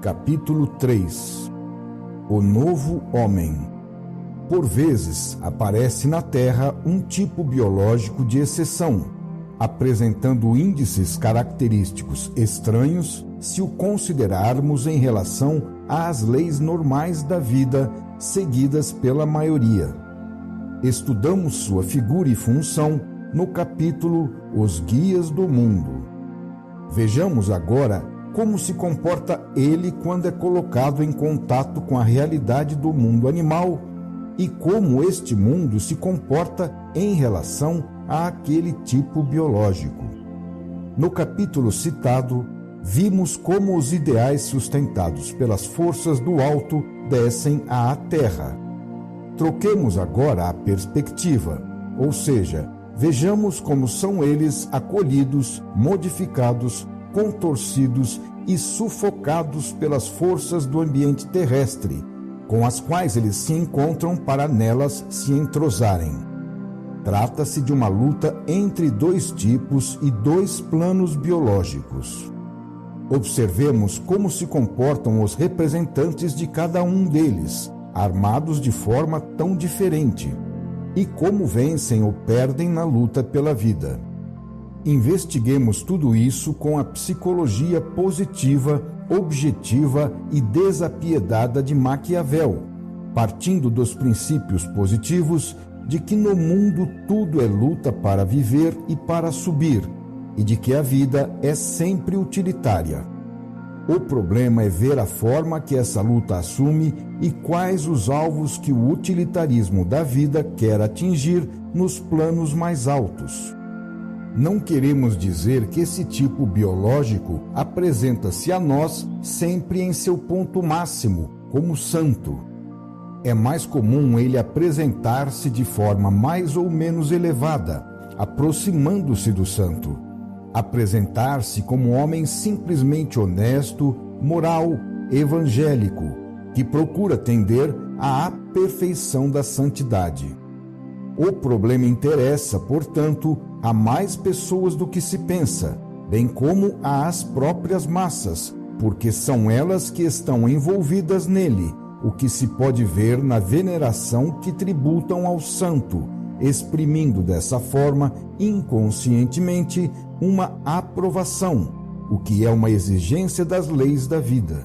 Capítulo 3. O novo homem. Por vezes, aparece na Terra um tipo biológico de exceção, apresentando índices característicos estranhos se o considerarmos em relação às leis normais da vida seguidas pela maioria. Estudamos sua figura e função no capítulo Os Guias do Mundo. Vejamos agora como se comporta ele quando é colocado em contato com a realidade do mundo animal e como este mundo se comporta em relação àquele tipo biológico. No capítulo citado, vimos como os ideais sustentados pelas forças do alto descem à terra. Troquemos agora a perspectiva, ou seja, vejamos como são eles acolhidos, modificados, contorcidos e sufocados pelas forças do ambiente terrestre, com as quais eles se encontram para nelas se entrosarem. Trata-se de uma luta entre dois tipos e dois planos biológicos. Observemos como se comportam os representantes de cada um deles, armados de forma tão diferente, e como vencem ou perdem na luta pela vida. Investiguemos tudo isso com a psicologia positiva, objetiva e desapiedada de Maquiavel, partindo dos princípios positivos de que no mundo tudo é luta para viver e para subir, e de que a vida é sempre utilitária. O problema é ver a forma que essa luta assume e quais os alvos que o utilitarismo da vida quer atingir nos planos mais altos. Não queremos dizer que esse tipo biológico apresenta-se a nós sempre em seu ponto máximo, como santo. É mais comum ele apresentar-se de forma mais ou menos elevada, aproximando-se do santo. Apresentar-se como um homem simplesmente honesto, moral, evangélico, que procura tender à perfeição da santidade. O problema interessa, portanto, a mais pessoas do que se pensa, bem como às próprias massas, porque são elas que estão envolvidas nele, o que se pode ver na veneração que tributam ao santo, exprimindo dessa forma, inconscientemente, uma aprovação, o que é uma exigência das leis da vida.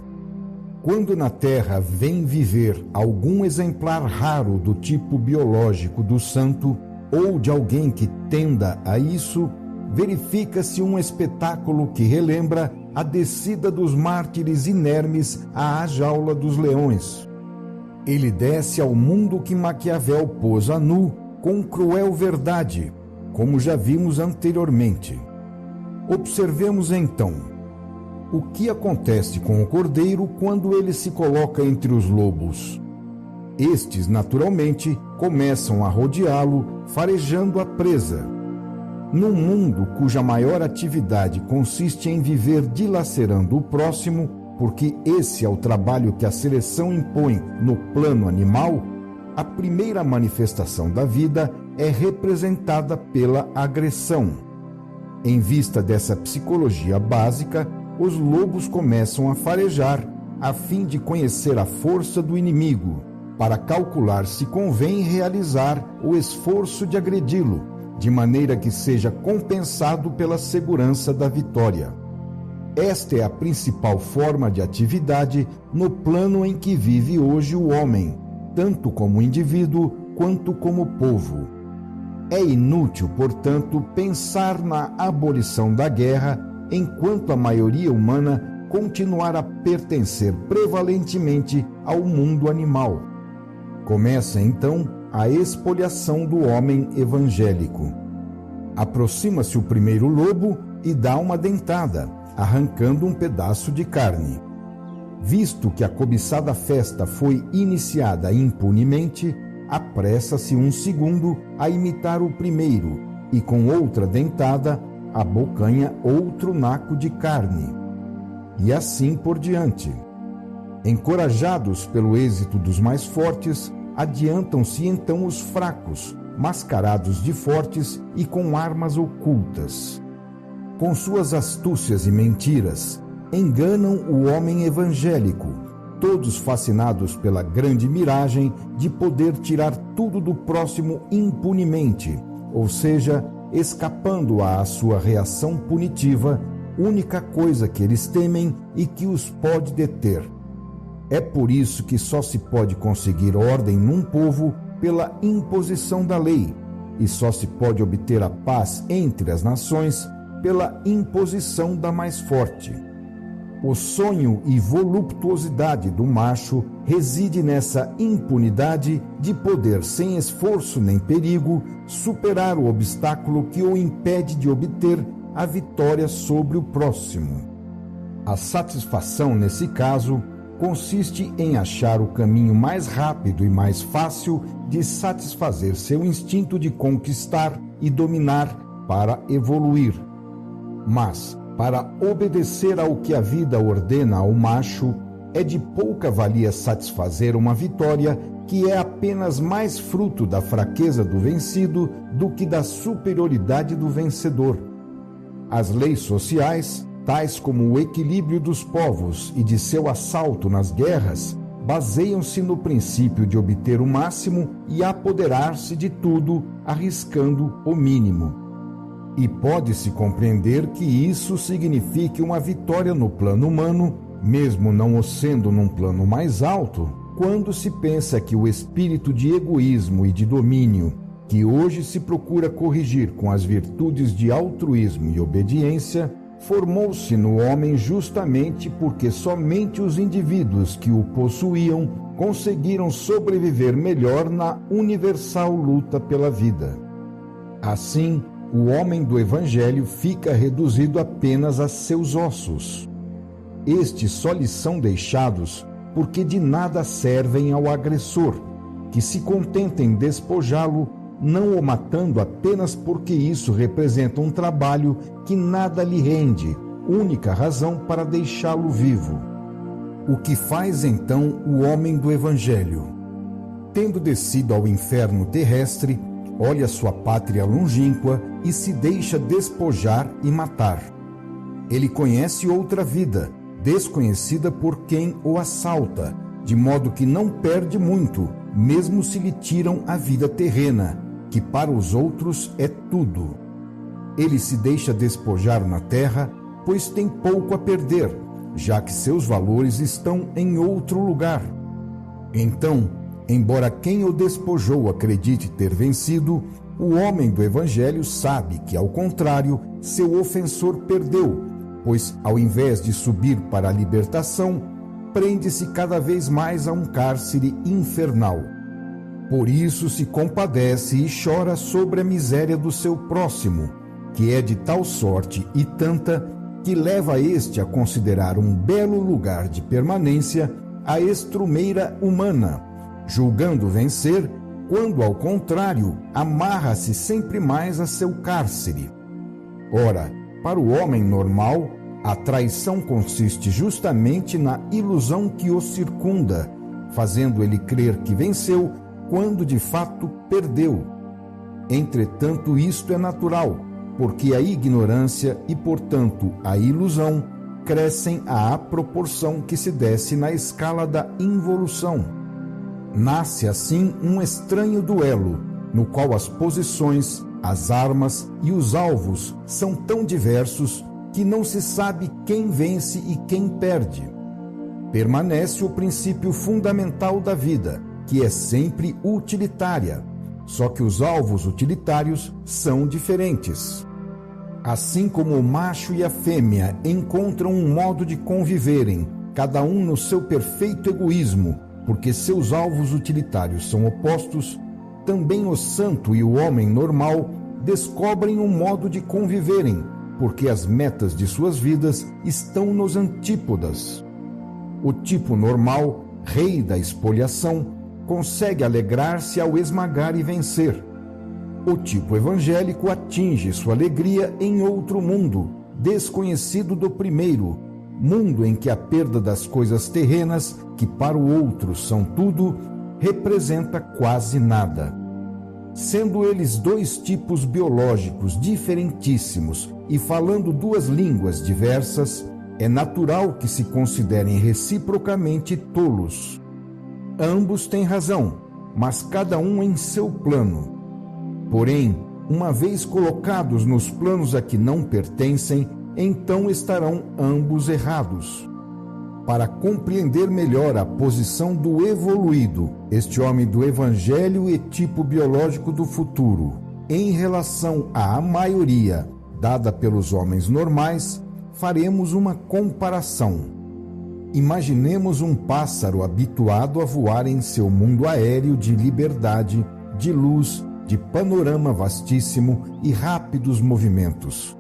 Quando na Terra vem viver algum exemplar raro do tipo biológico do santo, ou de alguém que tenda a isso, verifica-se um espetáculo que relembra a descida dos mártires inermes à jaula dos leões. Ele desce ao mundo que Maquiavel pôs a nu com cruel verdade, como já vimos anteriormente. Observemos então o que acontece com o cordeiro quando ele se coloca entre os lobos. Estes, naturalmente, começam a rodeá-lo, farejando a presa. Num mundo cuja maior atividade consiste em viver dilacerando o próximo, porque esse é o trabalho que a seleção impõe no plano animal, a primeira manifestação da vida é representada pela agressão. Em vista dessa psicologia básica, os lobos começam a farejar, a fim de conhecer a força do inimigo, para calcular se convém realizar o esforço de agredi-lo, de maneira que seja compensado pela segurança da vitória. Esta é a principal forma de atividade no plano em que vive hoje o homem, tanto como indivíduo quanto como povo. É inútil, portanto, pensar na abolição da guerra enquanto a maioria humana continuar a pertencer prevalentemente ao mundo animal. Começa então a expoliação do homem evangélico. Aproxima-se o primeiro lobo e dá uma dentada, arrancando um pedaço de carne. Visto que a cobiçada festa foi iniciada impunemente, apressa-se um segundo a imitar o primeiro e, com outra dentada, abocanha outro naco de carne. E assim por diante. Encorajados pelo êxito dos mais fortes, adiantam-se então os fracos, mascarados de fortes e com armas ocultas. Com suas astúcias e mentiras, enganam o homem evangélico, todos fascinados pela grande miragem de poder tirar tudo do próximo impunemente, ou seja, escapando à sua reação punitiva, única coisa que eles temem e que os pode deter. É por isso que só se pode conseguir ordem num povo pela imposição da lei, e só se pode obter a paz entre as nações pela imposição da mais forte. O sonho e voluptuosidade do macho reside nessa impunidade de poder, sem esforço nem perigo, superar o obstáculo que o impede de obter a vitória sobre o próximo. A satisfação, nesse caso, consiste em achar o caminho mais rápido e mais fácil de satisfazer seu instinto de conquistar e dominar para evoluir. Mas, para obedecer ao que a vida ordena ao macho, é de pouca valia satisfazer uma vitória que é apenas mais fruto da fraqueza do vencido do que da superioridade do vencedor. As leis sociais, tais como o equilíbrio dos povos e de seu assalto nas guerras, baseiam-se no princípio de obter o máximo e apoderar-se de tudo, arriscando o mínimo. E pode-se compreender que isso signifique uma vitória no plano humano, mesmo não o sendo num plano mais alto, quando se pensa que o espírito de egoísmo e de domínio, que hoje se procura corrigir com as virtudes de altruísmo e obediência, formou-se no homem justamente porque somente os indivíduos que o possuíam conseguiram sobreviver melhor na universal luta pela vida. Assim, o homem do Evangelho fica reduzido apenas a seus ossos. Estes só lhes são deixados porque de nada servem ao agressor, que se contenta em despojá-lo, não o matando apenas porque isso representa um trabalho que nada lhe rende, única razão para deixá-lo vivo. O que faz então o homem do Evangelho? Tendo descido ao inferno terrestre, olha sua pátria longínqua e se deixa despojar e matar. Ele conhece outra vida, desconhecida por quem o assalta, de modo que não perde muito, mesmo se lhe tiram a vida terrena, que para os outros é tudo. Ele se deixa despojar na terra, pois tem pouco a perder, já que seus valores estão em outro lugar. Então, embora quem o despojou acredite ter vencido, o homem do Evangelho sabe que, ao contrário, seu ofensor perdeu, pois, ao invés de subir para a libertação, prende-se cada vez mais a um cárcere infernal. Por isso se compadece e chora sobre a miséria do seu próximo, que é de tal sorte e tanta que leva este a considerar um belo lugar de permanência a estrumeira humana, julgando vencer, quando, ao contrário, amarra-se sempre mais a seu cárcere. Ora, para o homem normal, a traição consiste justamente na ilusão que o circunda, fazendo ele crer que venceu, quando de fato perdeu. Entretanto, isto é natural, porque a ignorância e, portanto, a ilusão crescem à proporção que se desce na escala da involução. Nasce assim um estranho duelo, no qual as posições, as armas e os alvos são tão diversos que não se sabe quem vence e quem perde. Permanece o princípio fundamental da vida, que é sempre utilitária, só que os alvos utilitários são diferentes. Assim como o macho e a fêmea encontram um modo de conviverem, cada um no seu perfeito egoísmo, porque seus alvos utilitários são opostos, também o santo e o homem normal descobrem um modo de conviverem, porque as metas de suas vidas estão nos antípodas. O tipo normal, rei da espoliação, consegue alegrar-se ao esmagar e vencer. O tipo evangélico atinge sua alegria em outro mundo, desconhecido do primeiro, mundo em que a perda das coisas terrenas, que para o outro são tudo, representa quase nada. Sendo eles dois tipos biológicos diferentíssimos e falando duas línguas diversas, É natural que se considerem reciprocamente tolos. Ambos têm razão, mas cada um em seu plano. Porém, uma vez colocados nos planos a que não pertencem, então estarão ambos errados. Para compreender melhor a posição do evoluído, este homem do Evangelho e tipo biológico do futuro, em relação à maioria dada pelos homens normais, faremos uma comparação. Imaginemos um pássaro habituado a voar em seu mundo aéreo de liberdade, de luz, de panorama vastíssimo e rápidos movimentos.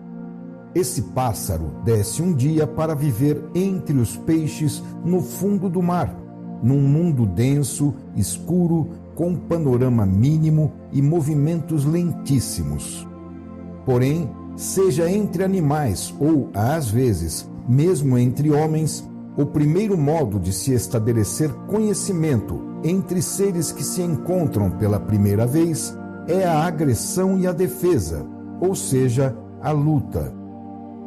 Esse pássaro desce um dia para viver entre os peixes no fundo do mar, num mundo denso, escuro, com panorama mínimo e movimentos lentíssimos. Porém, seja entre animais ou, às vezes, mesmo entre homens, o primeiro modo de se estabelecer conhecimento entre seres que se encontram pela primeira vez é a agressão e a defesa, ou seja, a luta.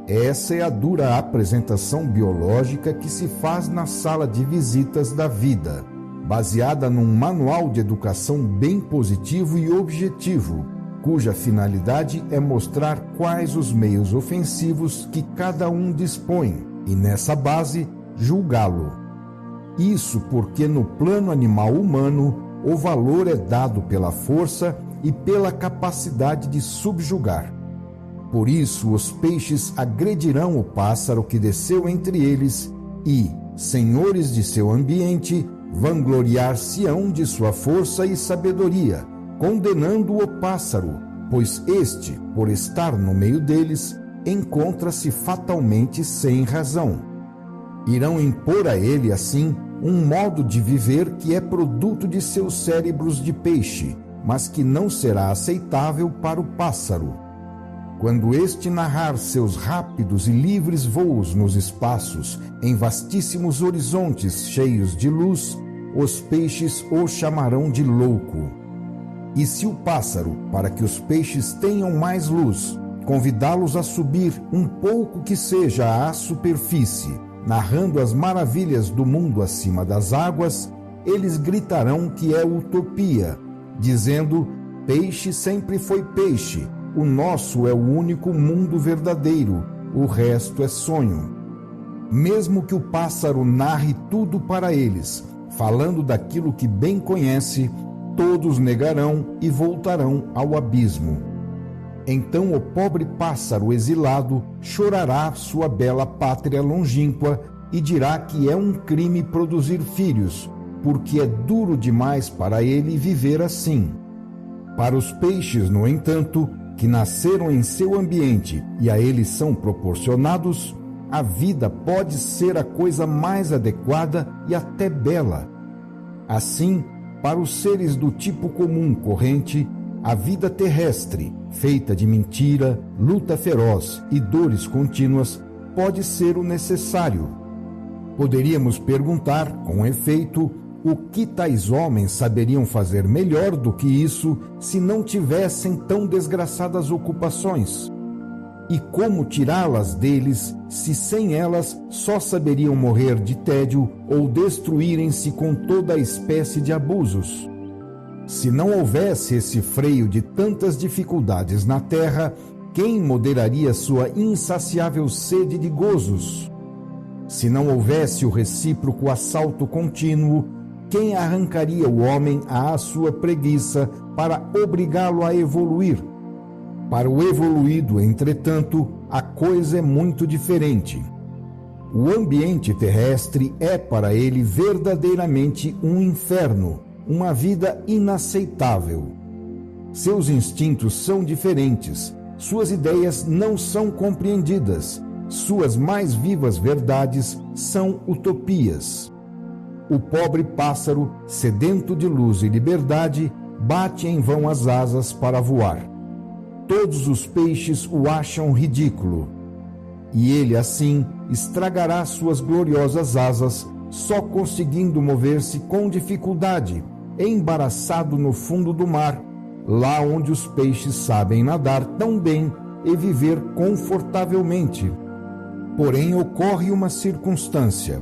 Essa é a dura apresentação biológica que se faz na sala de visitas da vida, baseada num manual de educação bem positivo e objetivo, cuja finalidade é mostrar quais os meios ofensivos que cada um dispõe e, nessa base, julgá-lo. Isso porque no plano animal humano, o valor é dado pela força e pela capacidade de subjugar. Por isso, os peixes agredirão o pássaro que desceu entre eles e, senhores de seu ambiente, vangloriar-se-ão de sua força e sabedoria, condenando o pássaro, pois este, por estar no meio deles, encontra-se fatalmente sem razão. Irão impor a ele, assim, um modo de viver que é produto de seus cérebros de peixe, mas que não será aceitável para o pássaro. Quando este narrar seus rápidos e livres voos nos espaços, em vastíssimos horizontes cheios de luz, os peixes o chamarão de louco. E se o pássaro, para que os peixes tenham mais luz, convidá-los a subir um pouco que seja à superfície, narrando as maravilhas do mundo acima das águas, eles gritarão que é utopia, dizendo: peixe sempre foi peixe, o nosso é o único mundo verdadeiro, o resto é sonho. Mesmo que o pássaro narre tudo para eles, falando daquilo que bem conhece, todos negarão e voltarão ao abismo. Então o pobre pássaro exilado chorará sua bela pátria longínqua e dirá que é um crime produzir filhos, porque é duro demais para ele viver assim. Para os peixes, no entanto, que nasceram em seu ambiente e a eles são proporcionados, a vida pode ser a coisa mais adequada e até bela. Assim, para os seres do tipo comum corrente, a vida terrestre, feita de mentira, luta feroz e dores contínuas, pode ser o necessário. Poderíamos perguntar, com efeito, o que tais homens saberiam fazer melhor do que isso se não tivessem tão desgraçadas ocupações? E como tirá-las deles se sem elas só saberiam morrer de tédio ou destruírem-se com toda a espécie de abusos? Se não houvesse esse freio de tantas dificuldades na terra, quem moderaria sua insaciável sede de gozos? Se não houvesse o recíproco assalto contínuo, quem arrancaria o homem à sua preguiça para obrigá-lo a evoluir? Para o evoluído, entretanto, a coisa é muito diferente. O ambiente terrestre é para ele verdadeiramente um inferno, uma vida inaceitável. Seus instintos são diferentes, suas ideias não são compreendidas, suas mais vivas verdades são utopias. O pobre pássaro, sedento de luz e liberdade, bate em vão as asas para voar. Todos os peixes o acham ridículo. E ele, assim, estragará suas gloriosas asas, só conseguindo mover-se com dificuldade, embaraçado no fundo do mar, lá onde os peixes sabem nadar tão bem e viver confortavelmente. Porém, ocorre uma circunstância.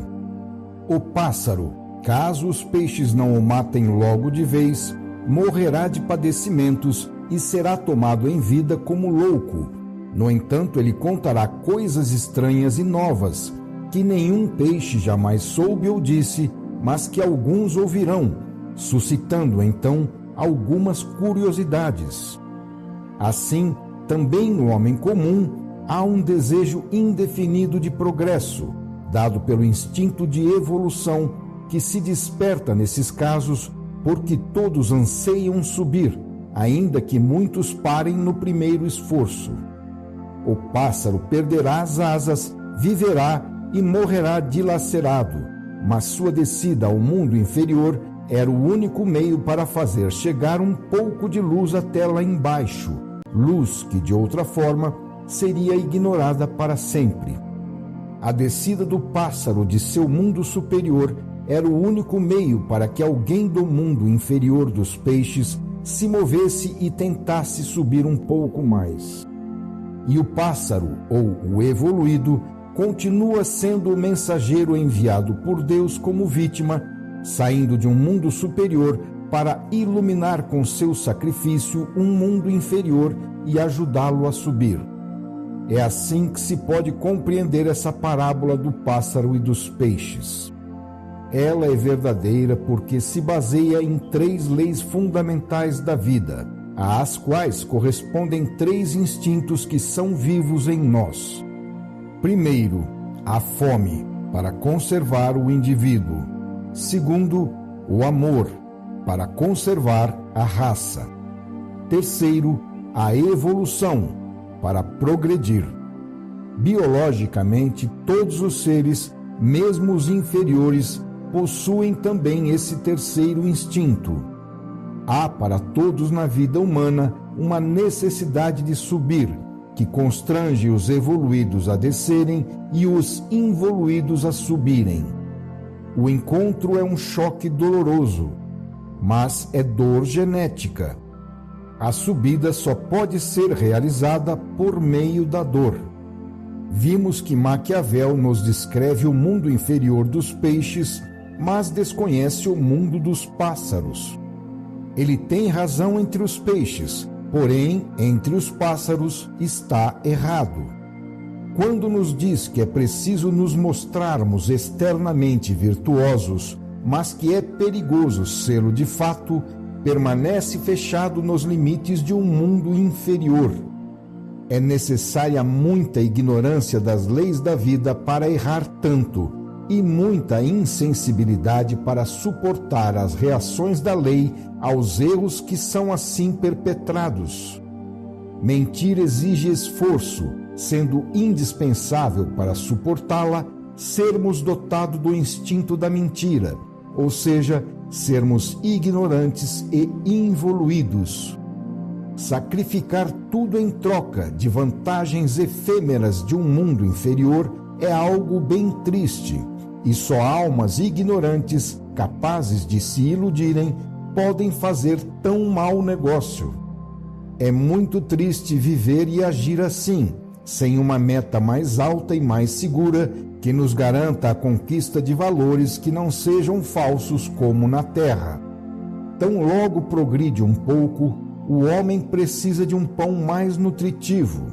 O pássaro, caso os peixes não o matem logo de vez, morrerá de padecimentos e será tomado em vida como louco. No entanto, ele contará coisas estranhas e novas, que nenhum peixe jamais soube ou disse, mas que alguns ouvirão, suscitando então algumas curiosidades. Assim, também no homem comum há um desejo indefinido de progresso, dado pelo instinto de evolução que se desperta nesses casos, porque todos anseiam subir, ainda que muitos parem no primeiro esforço. O pássaro perderá as asas, viverá e morrerá dilacerado, mas sua descida ao mundo inferior era o único meio para fazer chegar um pouco de luz até lá embaixo, luz que, de outra forma, seria ignorada para sempre. A descida do pássaro de seu mundo superior era o único meio para que alguém do mundo inferior dos peixes se movesse e tentasse subir um pouco mais. E o pássaro, ou o evoluído, continua sendo o mensageiro enviado por Deus como vítima, saindo de um mundo superior para iluminar com seu sacrifício um mundo inferior e ajudá-lo a subir. É assim que se pode compreender essa parábola do pássaro e dos peixes. Ela é verdadeira porque se baseia em 3 leis fundamentais da vida, às quais correspondem 3 instintos que são vivos em nós. Primeiro, a fome, para conservar o indivíduo. Segundo, o amor, para conservar a raça. Terceiro, a evolução, para progredir. Biologicamente, todos os seres, mesmo os inferiores, possuem também esse terceiro instinto. Há para todos na vida humana uma necessidade de subir, que constrange os evoluídos a descerem e os involuídos a subirem. O encontro é um choque doloroso, mas é dor genética. A subida só pode ser realizada por meio da dor. Vimos que Maquiavel nos descreve o mundo inferior dos peixes, mas desconhece o mundo dos pássaros. Ele tem razão entre os peixes, porém, entre os pássaros está errado. Quando nos diz que é preciso nos mostrarmos externamente virtuosos, mas que é perigoso sê-lo de fato, permanece fechado nos limites de um mundo inferior. É necessária muita ignorância das leis da vida para errar tanto, e muita insensibilidade para suportar as reações da lei aos erros que são assim perpetrados. Mentir exige esforço, sendo indispensável para suportá-la sermos dotados do instinto da mentira, ou seja, sermos ignorantes e involuídos. Sacrificar tudo em troca de vantagens efêmeras de um mundo inferior é algo bem triste, e só almas ignorantes, capazes de se iludirem, podem fazer tão mau negócio. É muito triste viver e agir assim, sem uma meta mais alta e mais segura que nos garanta a conquista de valores que não sejam falsos como na terra. Tão logo progride um pouco, o homem precisa de um pão mais nutritivo.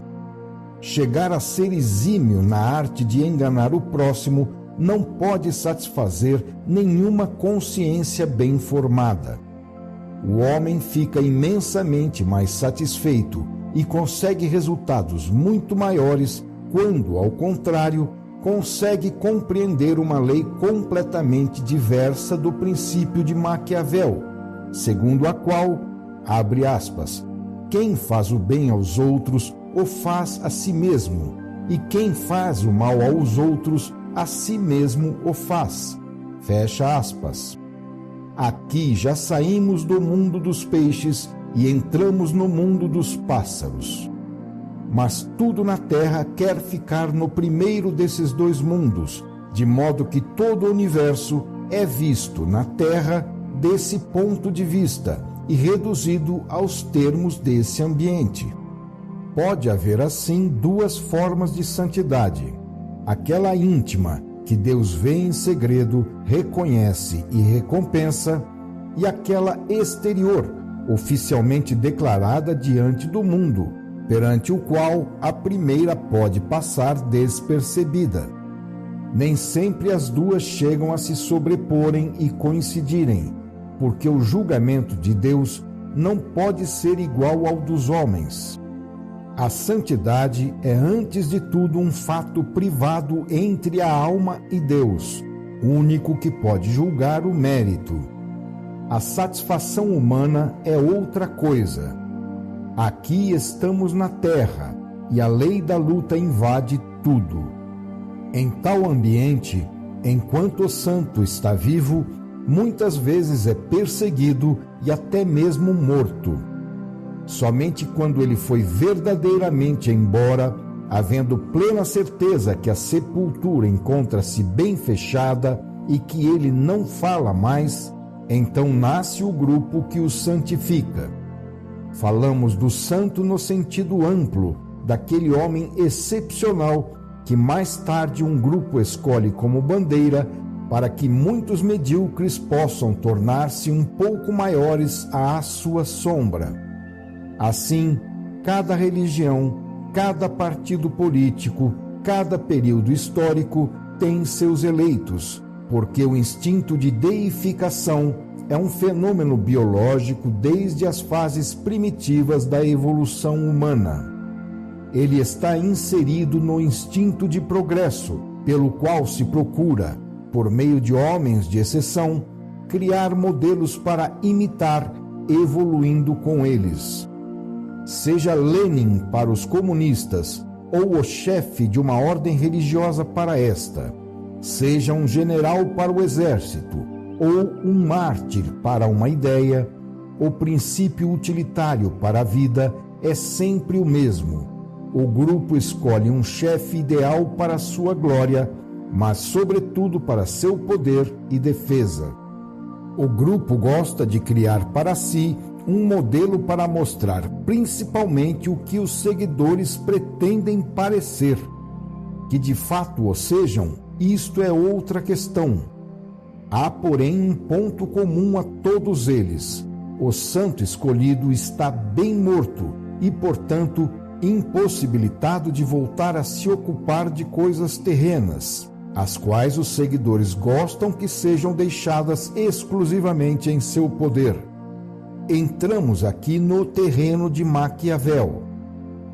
Chegar a ser exímio na arte de enganar o próximo não pode satisfazer nenhuma consciência bem formada. O homem fica imensamente mais satisfeito e consegue resultados muito maiores quando, ao contrário, consegue compreender uma lei completamente diversa do princípio de Maquiavel, segundo a qual, abre aspas, quem faz o bem aos outros o faz a si mesmo, e quem faz o mal aos outros a si mesmo o faz. Fecha aspas. Aqui já saímos do mundo dos peixes e entramos no mundo dos pássaros. Mas tudo na terra quer ficar no primeiro desses 2 mundos, de modo que todo o universo é visto na terra desse ponto de vista e reduzido aos termos desse ambiente. Pode haver assim 2 formas de santidade. aquela íntima que Deus vê em segredo, reconhece e recompensa, e aquela exterior, oficialmente declarada diante do mundo, perante o qual a primeira pode passar despercebida. Nem sempre as duas chegam a se sobreporem e coincidirem, porque o julgamento de Deus não pode ser igual ao dos homens. A santidade é, antes de tudo, um fato privado entre a alma e Deus, único que pode julgar o mérito. A satisfação humana é outra coisa. Aqui estamos na terra e a lei da luta invade tudo. Em tal ambiente, enquanto o santo está vivo, muitas vezes é perseguido e até mesmo morto. Somente quando ele foi verdadeiramente embora, havendo plena certeza que a sepultura encontra-se bem fechada e que ele não fala mais, então nasce o grupo que o santifica. Falamos do santo no sentido amplo, daquele homem excepcional que mais tarde um grupo escolhe como bandeira para que muitos medíocres possam tornar-se um pouco maiores à sua sombra. Assim, cada religião, cada partido político, cada período histórico tem seus eleitos, porque o instinto de deificação é um fenômeno biológico desde as fases primitivas da evolução humana. Ele está inserido no instinto de progresso, pelo qual se procura, por meio de homens de exceção, criar modelos para imitar, evoluindo com eles. Seja Lenin para os comunistas ou o chefe de uma ordem religiosa para esta, seja um general para o exército ou um mártir para uma ideia, o princípio utilitário para a vida é sempre o mesmo. O grupo escolhe um chefe ideal para sua glória, mas sobretudo para seu poder e defesa. O grupo gosta de criar para si um modelo para mostrar principalmente o que os seguidores pretendem parecer. Que de fato o sejam, isto é outra questão. Há, porém, um ponto comum a todos eles. O santo escolhido está bem morto e, portanto, impossibilitado de voltar a se ocupar de coisas terrenas, as quais os seguidores gostam que sejam deixadas exclusivamente em seu poder. Entramos aqui no terreno de Maquiavel.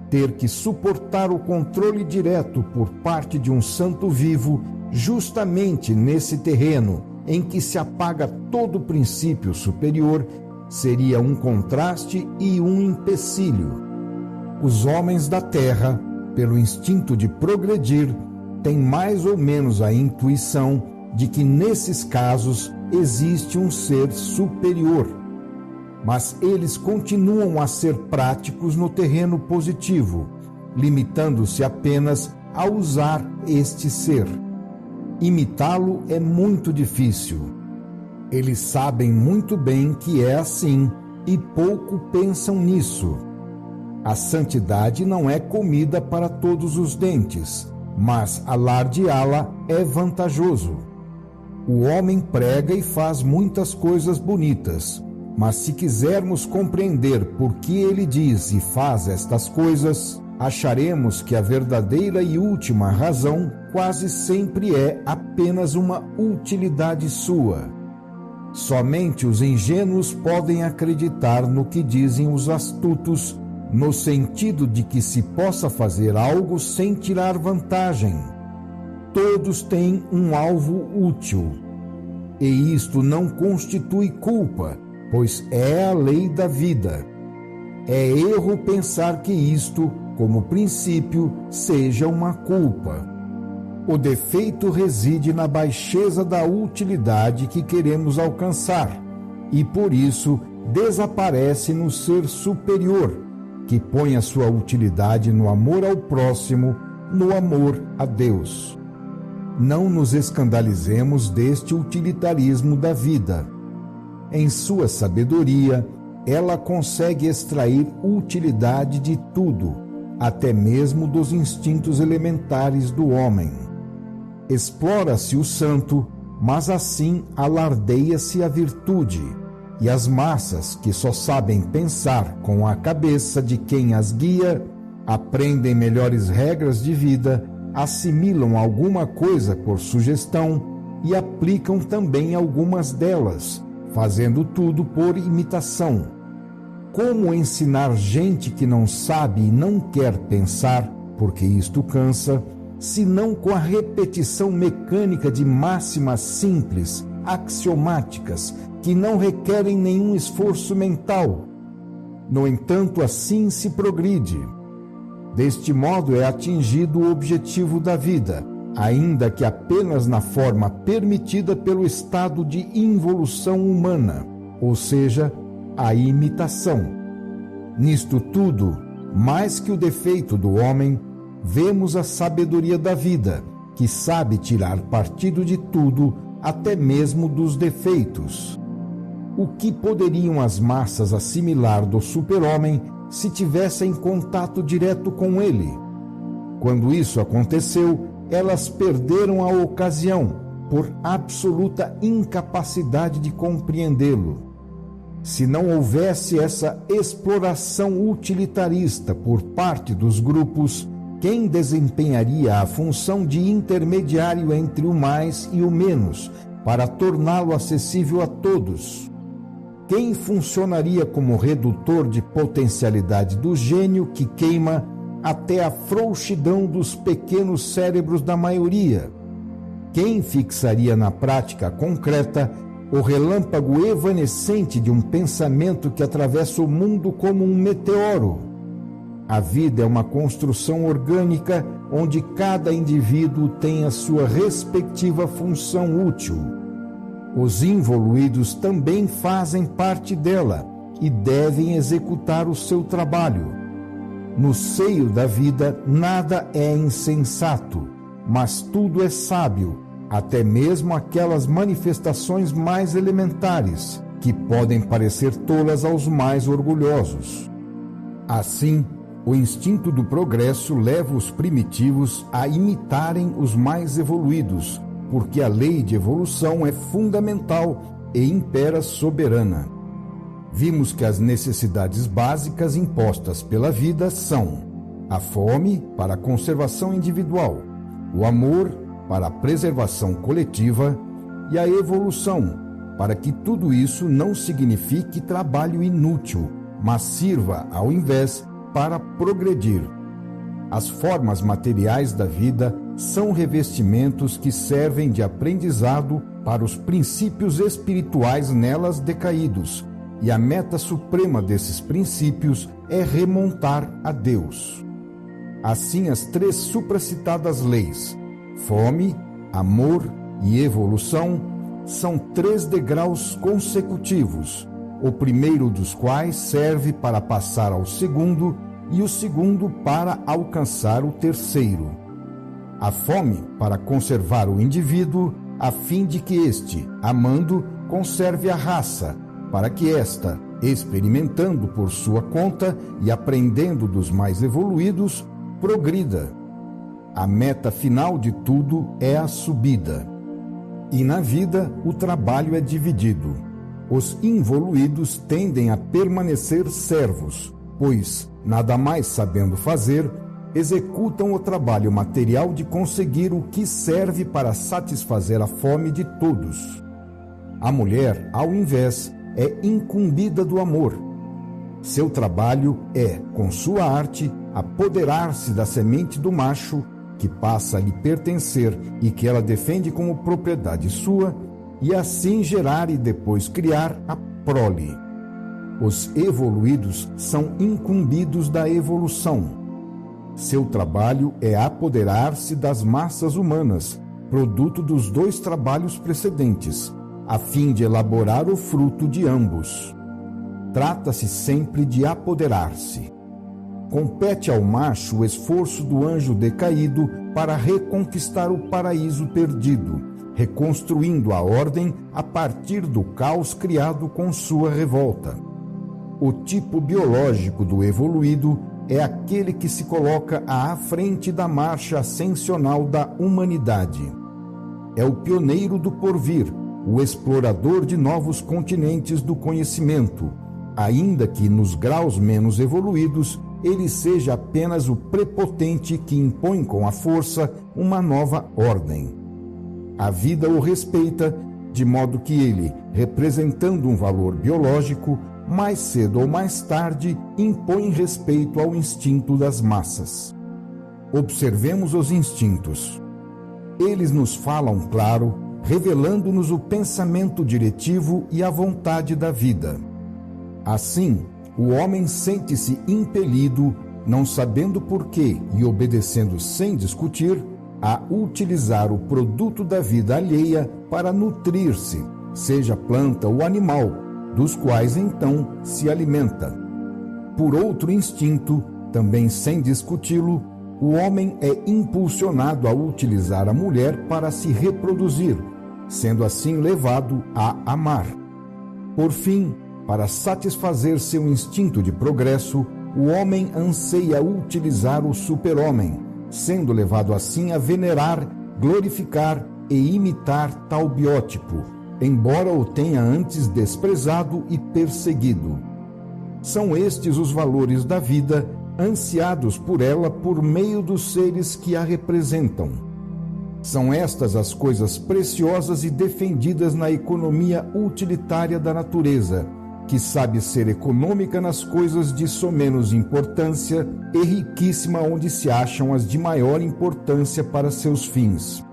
Ter que suportar o controle direto por parte de um santo vivo, justamente nesse terreno em que se apaga todo princípio superior, seria um contraste e um empecilho. Os homens da terra, pelo instinto de progredir, têm mais ou menos a intuição de que nesses casos existe um ser superior. Mas eles continuam a ser práticos no terreno positivo, limitando-se apenas a usar este ser. Imitá-lo é muito difícil. Eles sabem muito bem que é assim e pouco pensam nisso. A santidade não é comida para todos os dentes, mas alardeá-la é vantajoso. O homem prega e faz muitas coisas bonitas, mas se quisermos compreender por que ele diz e faz estas coisas, acharemos que a verdadeira e última razão quase sempre é apenas uma utilidade sua. Somente os ingênuos podem acreditar no que dizem os astutos, no sentido de que se possa fazer algo sem tirar vantagem. Todos têm um alvo útil, e isto não constitui culpa, pois é a lei da vida. É erro pensar que isto, como princípio, seja uma culpa. O defeito reside na baixeza da utilidade que queremos alcançar, e por isso desaparece no ser superior, que põe a sua utilidade no amor ao próximo, no amor a Deus. Não nos escandalizemos deste utilitarismo da vida. Em sua sabedoria, ela consegue extrair utilidade de tudo, até mesmo dos instintos elementares do homem. explora-se o santo, mas assim alardeia-se a virtude, e as massas que só sabem pensar com a cabeça de quem as guia, aprendem melhores regras de vida, assimilam alguma coisa por sugestão e aplicam também algumas delas, fazendo tudo por imitação. Como ensinar gente que não sabe e não quer pensar, porque isto cansa, senão com a repetição mecânica de máximas simples, axiomáticas, que não requerem nenhum esforço mental? No entanto, assim se progride. Deste modo é atingido o objetivo da vida, ainda que apenas na forma permitida pelo estado de involução humana, ou seja, a imitação. Nisto tudo, mais que o defeito do homem, vemos a sabedoria da vida, que sabe tirar partido de tudo, até mesmo dos defeitos. O que poderiam as massas assimilar do super-homem se tivessem contato direto com ele? Quando isso aconteceu, elas perderam a ocasião por absoluta incapacidade de compreendê-lo. Se não houvesse essa exploração utilitarista por parte dos grupos, quem desempenharia a função de intermediário entre o mais e o menos, para torná-lo acessível a todos? Quem funcionaria como redutor de potencialidade do gênio que queima até a frouxidão dos pequenos cérebros da maioria? Quem fixaria na prática concreta o relâmpago evanescente de um pensamento que atravessa o mundo como um meteoro? A vida é uma construção orgânica onde cada indivíduo tem a sua respectiva função útil. Os involuídos também fazem parte dela e devem executar o seu trabalho. No seio da vida, nada é insensato, mas tudo é sábio, até mesmo aquelas manifestações mais elementares, que podem parecer tolas aos mais orgulhosos. Assim, o instinto do progresso leva os primitivos a imitarem os mais evoluídos, porque a lei de evolução é fundamental e impera soberana. Vimos que as necessidades básicas impostas pela vida são a fome para a conservação individual, o amor para a preservação coletiva e a evolução, para que tudo isso não signifique trabalho inútil, mas sirva, ao invés, para progredir. As formas materiais da vida são revestimentos que servem de aprendizado para os princípios espirituais nelas decaídos, e a meta suprema desses princípios é remontar a Deus. Assim, as três supracitadas leis, fome, amor e evolução, são três degraus consecutivos, o primeiro dos quais serve para passar ao segundo e o segundo para alcançar o terceiro. A fome para conservar o indivíduo, a fim de que este, amando, conserve a raça, para que esta, experimentando por sua conta e aprendendo dos mais evoluídos, progrida. A meta final de tudo é a subida. E na vida, o trabalho é dividido. Os involuídos tendem a permanecer servos, pois, nada mais sabendo fazer, executam o trabalho material de conseguir o que serve para satisfazer a fome de todos. A mulher, ao invés, é incumbida do amor. Seu trabalho é, com sua arte, apoderar-se da semente do macho, que passa a lhe pertencer e que ela defende como propriedade sua, e assim gerar e depois criar a prole. Os evoluídos são incumbidos da evolução. Seu trabalho é apoderar-se das massas humanas, produto dos dois trabalhos precedentes, a fim de elaborar o fruto de ambos. Trata-se sempre de apoderar-se. Compete ao macho o esforço do anjo decaído para reconquistar o paraíso perdido, reconstruindo a ordem a partir do caos criado com sua revolta. O tipo biológico do evoluído é aquele que se coloca à frente da marcha ascensional da humanidade. é o pioneiro do porvir, o explorador de novos continentes do conhecimento, ainda que nos graus menos evoluídos ele seja apenas o prepotente que impõe com a força uma nova ordem. A vida o respeita, de modo que ele, representando um valor biológico, mais cedo ou mais tarde impõe respeito ao instinto das massas. Observemos os instintos. Eles nos falam claro, revelando-nos o pensamento diretivo e a vontade da vida. Assim, o homem sente-se impelido, não sabendo porquê e obedecendo sem discutir, a utilizar o produto da vida alheia para nutrir-se, seja planta ou animal, dos quais então se alimenta. Por outro instinto, também sem discuti-lo, o homem é impulsionado a utilizar a mulher para se reproduzir, sendo assim levado a amar. Por fim, para satisfazer seu instinto de progresso, o homem anseia utilizar o super-homem, sendo levado assim a venerar, glorificar e imitar tal biótipo, embora o tenha antes desprezado e perseguido. São estes os valores da vida, ansiados por ela por meio dos seres que a representam. São estas as coisas preciosas e defendidas na economia utilitária da natureza, que sabe ser econômica nas coisas de somenos importância e riquíssima onde se acham as de maior importância para seus fins.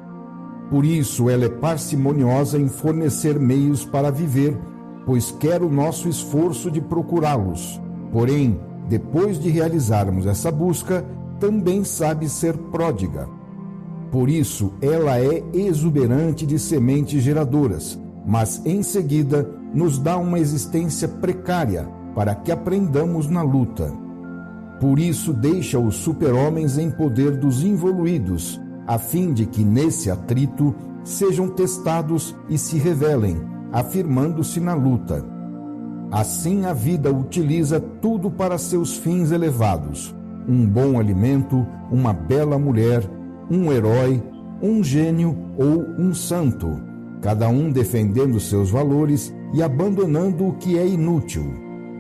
Por isso ela é parcimoniosa em fornecer meios para viver, pois quer o nosso esforço de procurá-los. Porém, depois de realizarmos essa busca, também sabe ser pródiga. Por isso ela é exuberante de sementes geradoras, mas em seguida nos dá uma existência precária para que aprendamos na luta. Por isso deixa os super-homens em poder dos involuídos, a fim de que nesse atrito sejam testados e se revelem, afirmando-se na luta. Assim a vida utiliza tudo para seus fins elevados: um bom alimento, uma bela mulher, um herói, um gênio ou um santo, cada um defendendo seus valores e abandonando o que é inútil.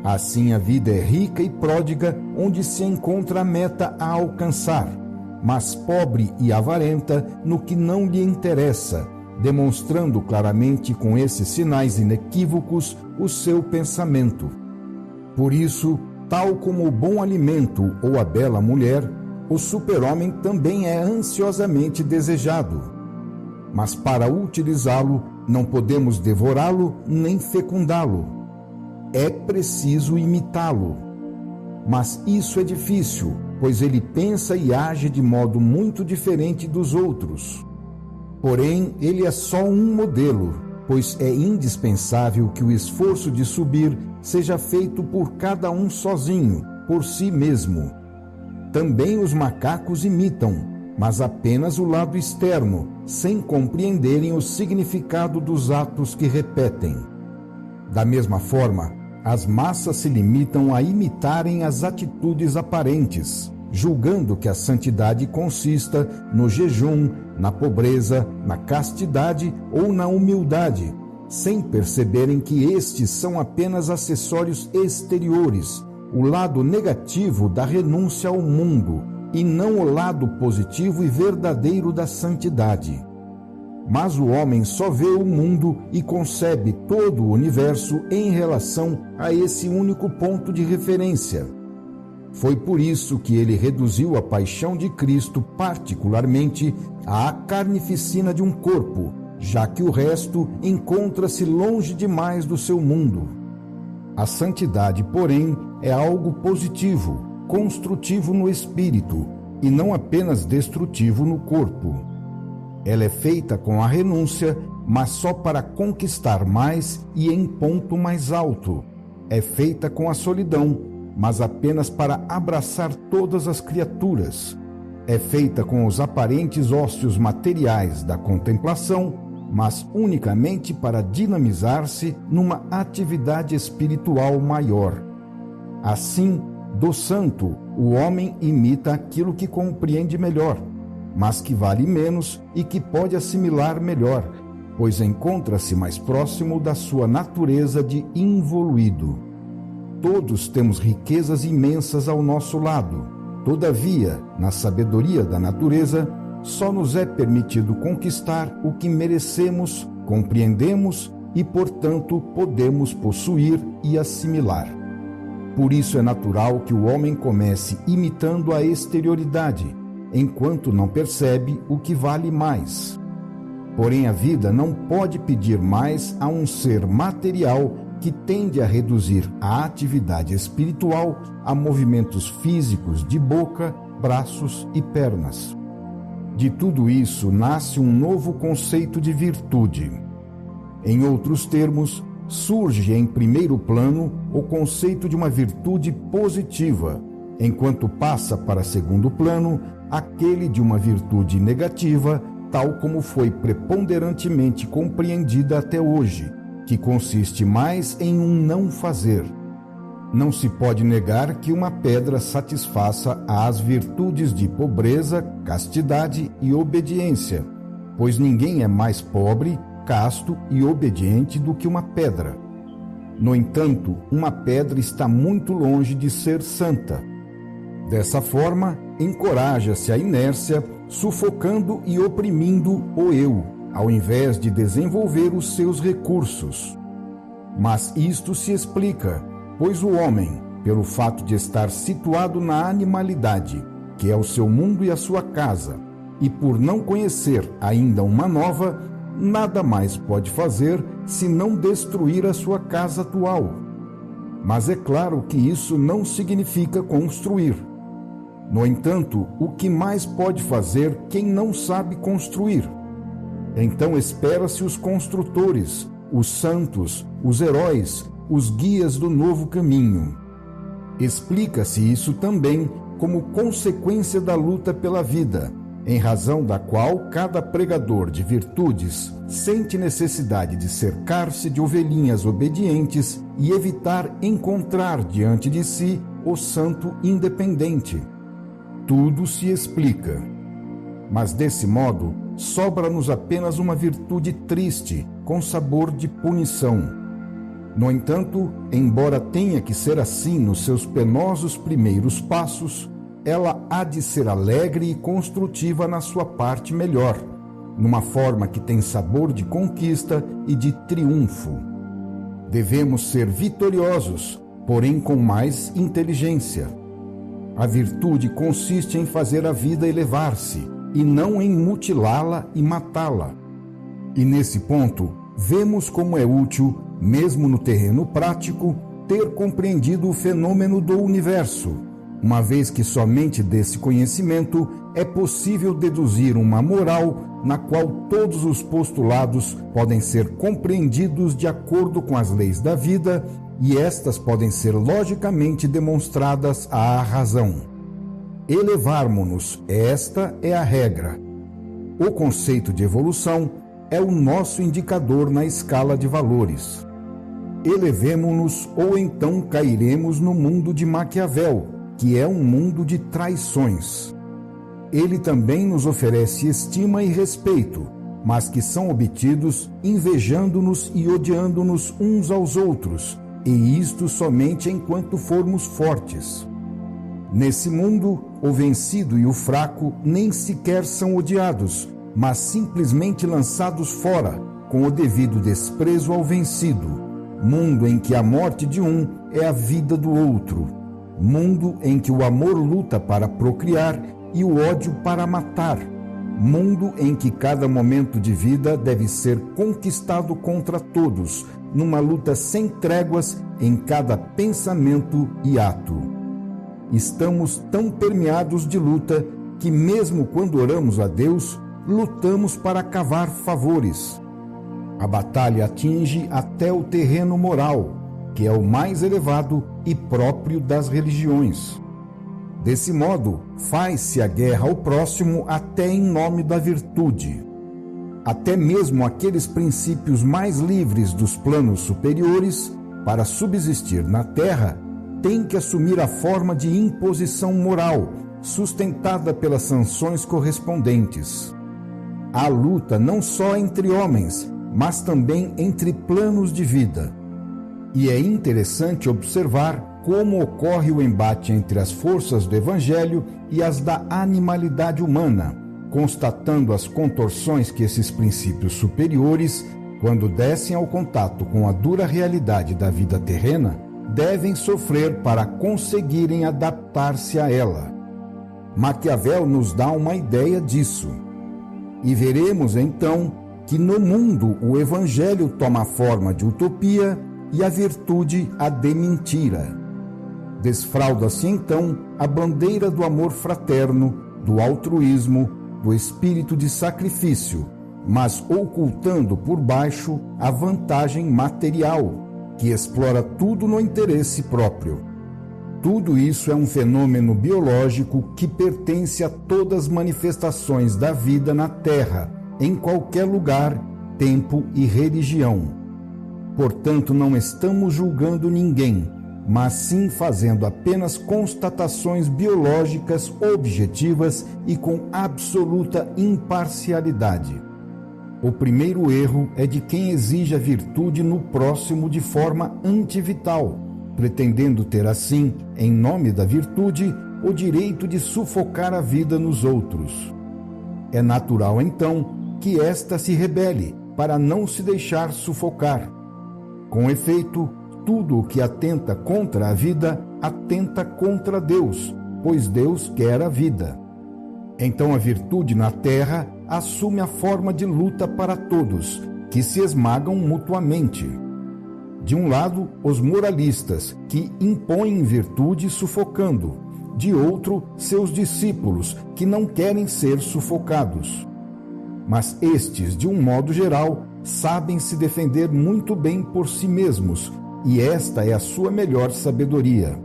Assim a vida é rica e pródiga onde se encontra a meta a alcançar, mas pobre e avarenta no que não lhe interessa, demonstrando claramente com esses sinais inequívocos o seu pensamento. Por isso, tal como o bom alimento ou a bela mulher, o super-homem também é ansiosamente desejado. Mas para utilizá-lo, não podemos devorá-lo nem fecundá-lo. É preciso imitá-lo. Mas isso é difícil, pois ele pensa e age de modo muito diferente dos outros. Porém, ele é só um modelo, pois é indispensável que o esforço de subir seja feito por cada um sozinho, por si mesmo. Também os macacos imitam, mas apenas o lado externo, sem compreenderem o significado dos atos que repetem. Da mesma forma, as massas se limitam a imitarem as atitudes aparentes, julgando que a santidade consista no jejum, na pobreza, na castidade ou na humildade, sem perceberem que estes são apenas acessórios exteriores, o lado negativo da renúncia ao mundo, e não o lado positivo e verdadeiro da santidade. Mas o homem só vê o mundo e concebe todo o universo em relação a esse único ponto de referência. Foi por isso que ele reduziu a paixão de Cristo particularmente à carnificina de um corpo, já que o resto encontra-se longe demais do seu mundo. A santidade, porém, é algo positivo, construtivo no espírito e não apenas destrutivo no corpo. Ela é feita com a renúncia, mas só para conquistar mais e em ponto mais alto. É feita com a solidão, mas apenas para abraçar todas as criaturas. É feita com os aparentes ócios materiais da contemplação, mas unicamente para dinamizar-se numa atividade espiritual maior. Assim, do santo, o homem imita aquilo que compreende melhor. mas que vale menos e que pode assimilar melhor, pois encontra-se mais próximo da sua natureza de involuído. Todos temos riquezas imensas ao nosso lado. Todavia, na sabedoria da natureza, só nos é permitido conquistar o que merecemos, compreendemos e, portanto, podemos possuir e assimilar. Por isso é natural que o homem comece imitando a exterioridade, enquanto não percebe o que vale mais. Porém, a vida não pode pedir mais a um ser material que tende a reduzir a atividade espiritual a movimentos físicos de boca, braços e pernas. De tudo isso nasce um novo conceito de virtude. Em outros termos, surge em primeiro plano o conceito de uma virtude positiva, enquanto passa para segundo plano aquele de uma virtude negativa, tal como foi preponderantemente compreendida até hoje, que consiste mais em um não fazer. Não se pode negar que uma pedra satisfaça às virtudes de pobreza, castidade e obediência, pois ninguém é mais pobre, casto e obediente do que uma pedra. No entanto, uma pedra está muito longe de ser santa. Dessa forma, encoraja-se a inércia, sufocando e oprimindo o eu, ao invés de desenvolver os seus recursos. Mas isto se explica, pois o homem, pelo fato de estar situado na animalidade, que é o seu mundo e a sua casa, e por não conhecer ainda uma nova, nada mais pode fazer senão destruir a sua casa atual. Mas é claro que isso não significa construir. No entanto, o que mais pode fazer quem não sabe construir? Então espera-se os construtores, os santos, os heróis, os guias do novo caminho. Explica-se isso também como consequência da luta pela vida, em razão da qual cada pregador de virtudes sente necessidade de cercar-se de ovelhinhas obedientes e evitar encontrar diante de si o santo independente. Tudo se explica. Mas desse modo, sobra-nos apenas uma virtude triste, com sabor de punição. No entanto, embora tenha que ser assim nos seus penosos primeiros passos, ela há de ser alegre e construtiva na sua parte melhor, numa forma que tem sabor de conquista e de triunfo. Devemos ser vitoriosos, porém com mais inteligência. A virtude consiste em fazer a vida elevar-se, e não em mutilá-la e matá-la. E nesse ponto, vemos como é útil, mesmo no terreno prático, ter compreendido o fenômeno do universo, uma vez que somente desse conhecimento é possível deduzir uma moral na qual todos os postulados podem ser compreendidos de acordo com as leis da vida, e estas podem ser logicamente demonstradas à razão. Elevarmo-nos, esta é a regra. O conceito de evolução é o nosso indicador na escala de valores. Elevemo-nos ou então cairemos no mundo de Maquiavel, que é um mundo de traições. Ele também nos oferece estima e respeito, mas que são obtidos invejando-nos e odiando-nos uns aos outros, e isto somente enquanto formos fortes. Nesse mundo, o vencido e o fraco nem sequer são odiados, mas simplesmente lançados fora, com o devido desprezo ao vencido. Mundo em que a morte de um é a vida do outro. Mundo em que o amor luta para procriar e o ódio para matar. Mundo em que cada momento de vida deve ser conquistado contra todos, numa luta sem tréguas em cada pensamento e ato. Estamos tão permeados de luta que, mesmo quando oramos a Deus, lutamos para cavar favores. A batalha atinge até o terreno moral, que é o mais elevado e próprio das religiões. Desse modo, faz-se a guerra ao próximo até em nome da virtude. Até mesmo aqueles princípios mais livres dos planos superiores, para subsistir na terra, têm que assumir a forma de imposição moral, sustentada pelas sanções correspondentes. Há luta não só entre homens, mas também entre planos de vida. E é interessante observar como ocorre o embate entre as forças do Evangelho e as da animalidade humana, constatando as contorções que esses princípios superiores, quando descem ao contato com a dura realidade da vida terrena, devem sofrer para conseguirem adaptar-se a ela. Maquiavel nos dá uma ideia disso. E veremos então que no mundo o Evangelho toma a forma de utopia e a virtude a de mentira. Desfralda-se então a bandeira do amor fraterno, do altruísmo, do espírito de sacrifício, mas ocultando por baixo a vantagem material, que explora tudo no interesse próprio. Tudo isso é um fenômeno biológico que pertence a todas as manifestações da vida na Terra, em qualquer lugar, tempo e religião. Portanto, não estamos julgando ninguém, mas sim fazendo apenas constatações biológicas objetivas e com absoluta imparcialidade. O primeiro erro é de quem exige a virtude no próximo de forma antivital, pretendendo ter assim, em nome da virtude, o direito de sufocar a vida nos outros. É natural, então, que esta se rebele, para não se deixar sufocar. Com efeito, tudo o que atenta contra a vida, atenta contra Deus, pois Deus quer a vida. Então a virtude na terra assume a forma de luta para todos, que se esmagam mutuamente. De um lado, os moralistas, que impõem virtude sufocando. De outro, seus discípulos, que não querem ser sufocados. Mas estes, de um modo geral, sabem se defender muito bem por si mesmos, e esta é a sua melhor sabedoria.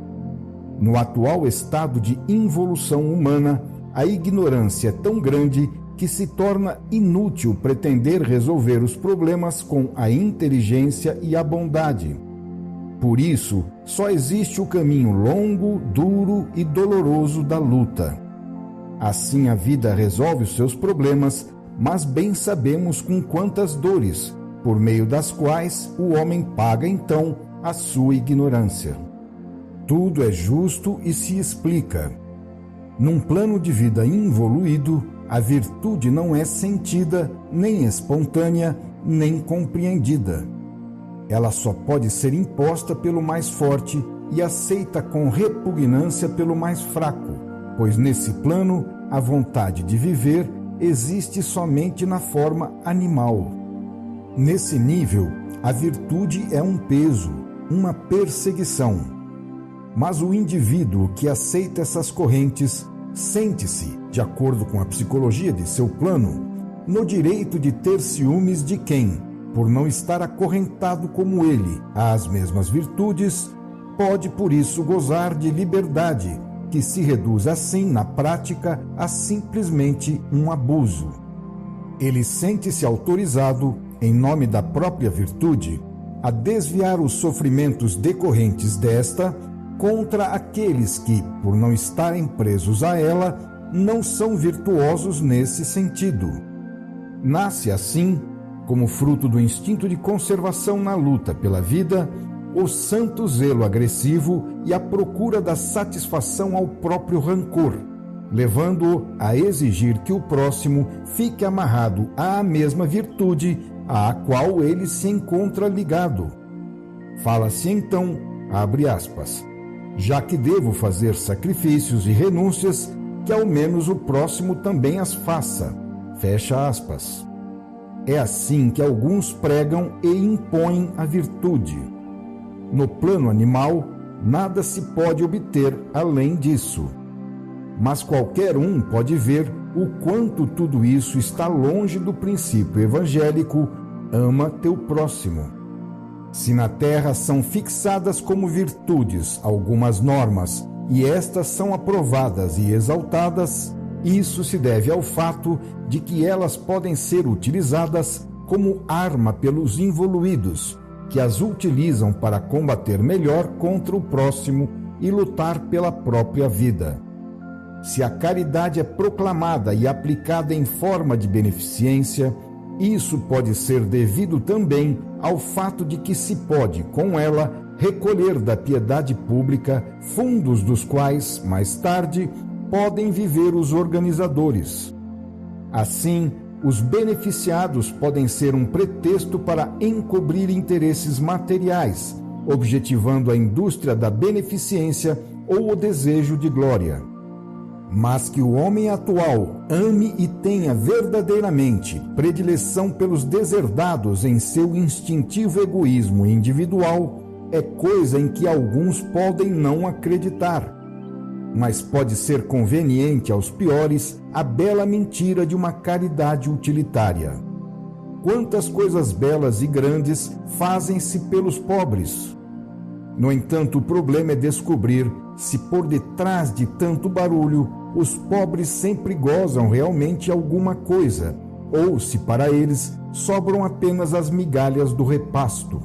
No atual estado de involução humana, a ignorância é tão grande que se torna inútil pretender resolver os problemas com a inteligência e a bondade. Por isso, só existe o caminho longo, duro e doloroso da luta. Assim a vida resolve os seus problemas, mas bem sabemos com quantas dores, por meio das quais o homem paga então a sua ignorância. Tudo é justo e se explica. Num plano de vida involuído, a virtude não é sentida, nem espontânea, nem compreendida. Ela só pode ser imposta pelo mais forte e aceita com repugnância pelo mais fraco, pois nesse plano a vontade de viver existe somente na forma animal. Nesse nível, a virtude é um peso, uma perseguição. Mas o indivíduo que aceita essas correntes sente-se, de acordo com a psicologia de seu plano, no direito de ter ciúmes de quem, por não estar acorrentado como ele às mesmas virtudes, pode por isso gozar de liberdade, que se reduz assim na prática a simplesmente um abuso. Ele sente-se autorizado, em nome da própria virtude, a desviar os sofrimentos decorrentes desta contra aqueles que, por não estarem presos a ela, não são virtuosos nesse sentido. Nasce assim, como fruto do instinto de conservação na luta pela vida, o santo zelo agressivo e a procura da satisfação ao próprio rancor, levando-o a exigir que o próximo fique amarrado à mesma virtude à qual ele se encontra ligado. Fala-se então, abre aspas, já que devo fazer sacrifícios e renúncias, que ao menos o próximo também as faça. Fecha aspas. É assim que alguns pregam e impõem a virtude. No plano animal, nada se pode obter além disso. Mas qualquer um pode ver o quanto tudo isso está longe do princípio evangélico: ama teu próximo. Se na terra são fixadas como virtudes algumas normas e estas são aprovadas e exaltadas, isso se deve ao fato de que elas podem ser utilizadas como arma pelos involuídos, que as utilizam para combater melhor contra o próximo e lutar pela própria vida. se a caridade é proclamada e aplicada em forma de beneficência, isso pode ser devido também ao fato de que se pode, com ela, recolher da piedade pública fundos dos quais, mais tarde, podem viver os organizadores. Assim, os beneficiados podem ser um pretexto para encobrir interesses materiais, objetivando a indústria da beneficência ou o desejo de glória. Mas que o homem atual ame e tenha verdadeiramente predileção pelos deserdados em seu instintivo egoísmo individual é coisa em que alguns podem não acreditar. Mas pode ser conveniente aos piores a bela mentira de uma caridade utilitária. Quantas coisas belas e grandes fazem-se pelos pobres! No entanto, o problema é descobrir se por detrás de tanto barulho os pobres sempre gozam realmente alguma coisa, ou se para eles sobram apenas as migalhas do repasto.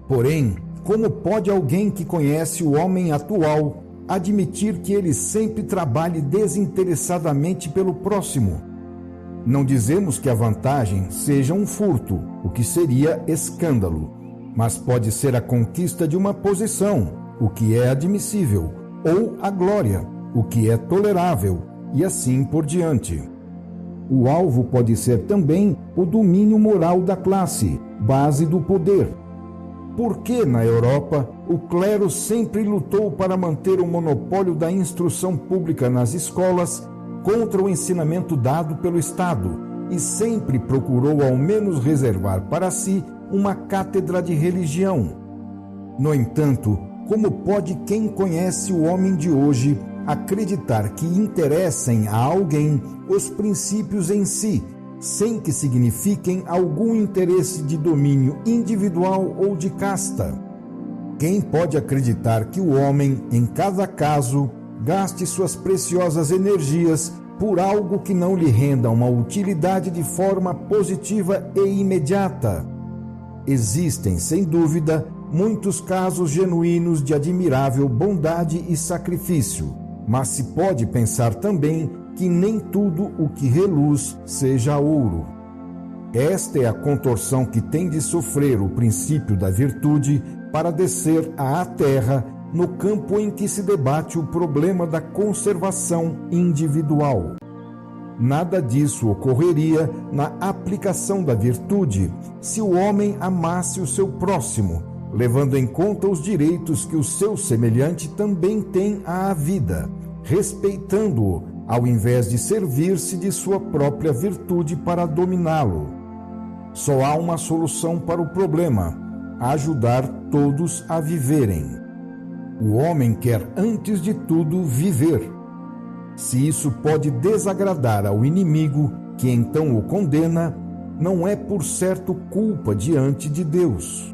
Porém, como pode alguém que conhece o homem atual admitir que ele sempre trabalhe desinteressadamente pelo próximo? Não dizemos que a vantagem seja um furto, o que seria escândalo, mas pode ser a conquista de uma posição, o que é admissível, ou a glória, o que é tolerável, e assim por diante. O alvo pode ser também o domínio moral da classe, base do poder. Por que, na Europa, o clero sempre lutou para manter o monopólio da instrução pública nas escolas contra o ensinamento dado pelo Estado e sempre procurou ao menos reservar para si uma cátedra de religião? No entanto, como pode quem conhece o homem de hoje acreditar que interessem a alguém os princípios em si, sem que signifiquem algum interesse de domínio individual ou de casta? Quem pode acreditar que o homem, em cada caso, gaste suas preciosas energias por algo que não lhe renda uma utilidade de forma positiva e imediata? Existem, sem dúvida, muitos casos genuínos de admirável bondade e sacrifício, mas se pode pensar também que nem tudo o que reluz seja ouro. Esta é a contorção que tem de sofrer o princípio da virtude para descer à terra no campo em que se debate o problema da conservação individual. Nada disso ocorreria na aplicação da virtude se o homem amasse o seu próximo, levando em conta os direitos que o seu semelhante também tem à vida, respeitando-o, ao invés de servir-se de sua própria virtude para dominá-lo. Só há uma solução para o problema: ajudar todos a viverem. O homem quer, antes de tudo, viver. Se isso pode desagradar ao inimigo, que então o condena, não é por certo culpa diante de Deus.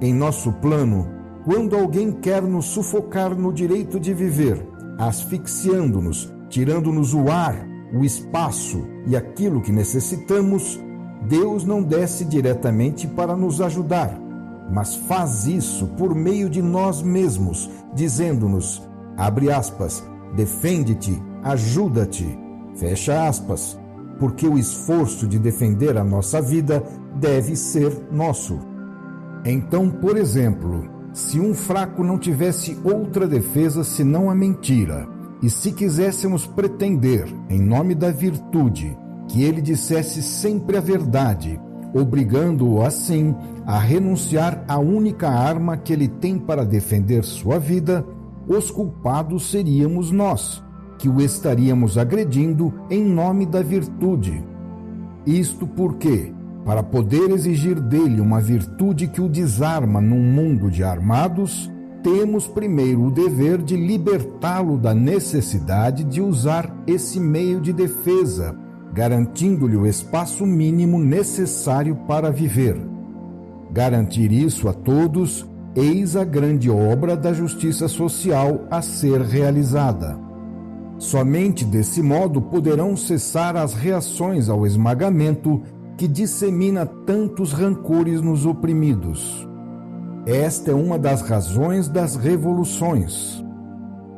Em nosso plano, quando alguém quer nos sufocar no direito de viver, asfixiando-nos, tirando-nos o ar, o espaço e aquilo que necessitamos, Deus não desce diretamente para nos ajudar, mas faz isso por meio de nós mesmos, dizendo-nos, abre aspas, defende-te, ajuda-te, fecha aspas, porque o esforço de defender a nossa vida deve ser nosso. Então, por exemplo, se um fraco não tivesse outra defesa senão a mentira, e se quiséssemos pretender, em nome da virtude, que ele dissesse sempre a verdade, obrigando-o assim a renunciar à única arma que ele tem para defender sua vida, os culpados seríamos nós, que o estaríamos agredindo em nome da virtude. Isto porque, para poder exigir dele uma virtude que o desarma num mundo de armados, temos primeiro o dever de libertá-lo da necessidade de usar esse meio de defesa, garantindo-lhe o espaço mínimo necessário para viver. Garantir isso a todos, eis a grande obra da justiça social a ser realizada. Somente desse modo poderão cessar as reações ao esmagamento que dissemina tantos rancores nos oprimidos. Esta é uma das razões das revoluções.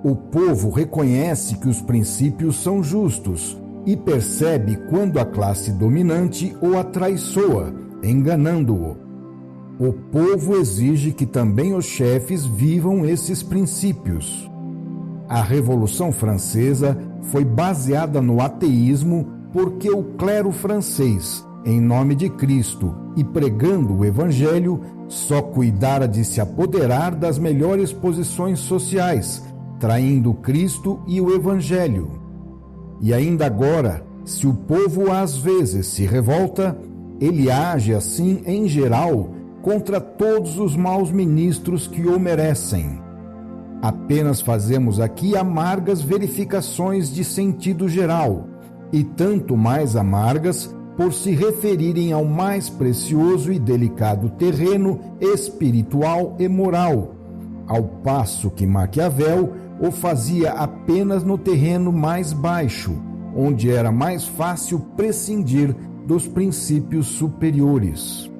O povo reconhece que os princípios são justos e percebe quando a classe dominante o atraiçoa, enganando-o. O povo exige que também os chefes vivam esses princípios. A Revolução Francesa foi baseada no ateísmo porque o clero francês, em nome de Cristo e pregando o Evangelho, só cuidara de se apoderar das melhores posições sociais, traindo Cristo e o Evangelho. E ainda agora, se o povo às vezes se revolta, ele age assim em geral contra todos os maus ministros que o merecem. Apenas fazemos aqui amargas verificações de sentido geral, e tanto mais amargas por se referirem ao mais precioso e delicado terreno espiritual e moral, ao passo que Maquiavel o fazia apenas no terreno mais baixo, onde era mais fácil prescindir dos princípios superiores.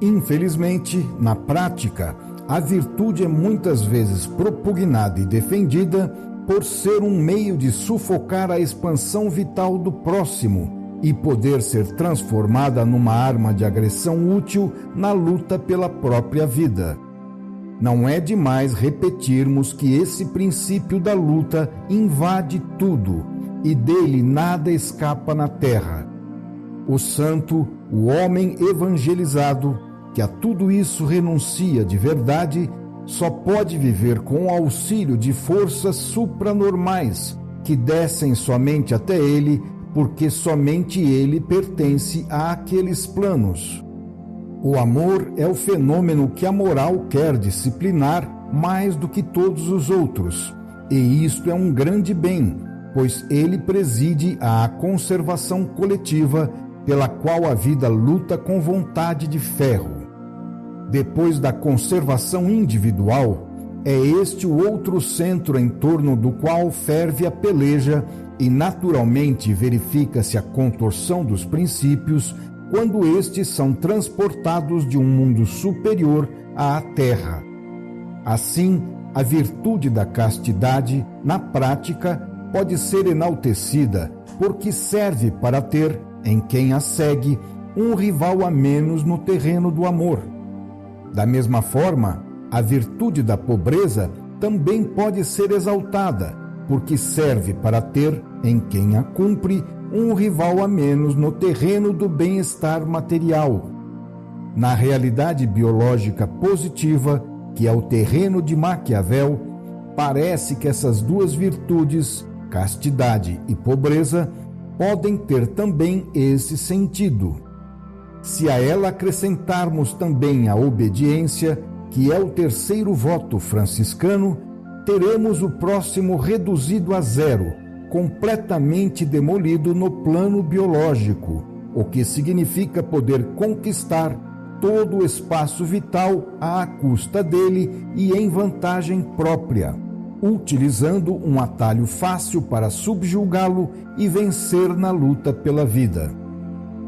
Infelizmente, na prática, a virtude é muitas vezes propugnada e defendida por ser um meio de sufocar a expansão vital do próximo e poder ser transformada numa arma de agressão útil na luta pela própria vida. Não é demais repetirmos que esse princípio da luta invade tudo e dele nada escapa na terra. O santo, o homem evangelizado, que a tudo isso renuncia de verdade, só pode viver com o auxílio de forças supranormais que descem somente até ele, porque somente ele pertence àqueles planos. O amor é o fenômeno que a moral quer disciplinar mais do que todos os outros, e isto é um grande bem, pois ele preside à conservação coletiva pela qual a vida luta com vontade de ferro. Depois da conservação individual, é este o outro centro em torno do qual ferve a peleja e naturalmente verifica-se a contorção dos princípios quando estes são transportados de um mundo superior à terra. Assim, a virtude da castidade, na prática, pode ser enaltecida porque serve para ter, em quem a segue, um rival a menos no terreno do amor. Da mesma forma, a virtude da pobreza também pode ser exaltada, porque serve para ter, em quem a cumpre, um rival a menos no terreno do bem-estar material. Na realidade biológica positiva, que é o terreno de Maquiavel, parece que essas duas virtudes, castidade e pobreza, podem ter também esse sentido. Se a ela acrescentarmos também a obediência, que é o terceiro voto franciscano, teremos o próximo reduzido a zero, completamente demolido no plano biológico, o que significa poder conquistar todo o espaço vital à custa dele e em vantagem própria, utilizando um atalho fácil para subjugá-lo e vencer na luta pela vida.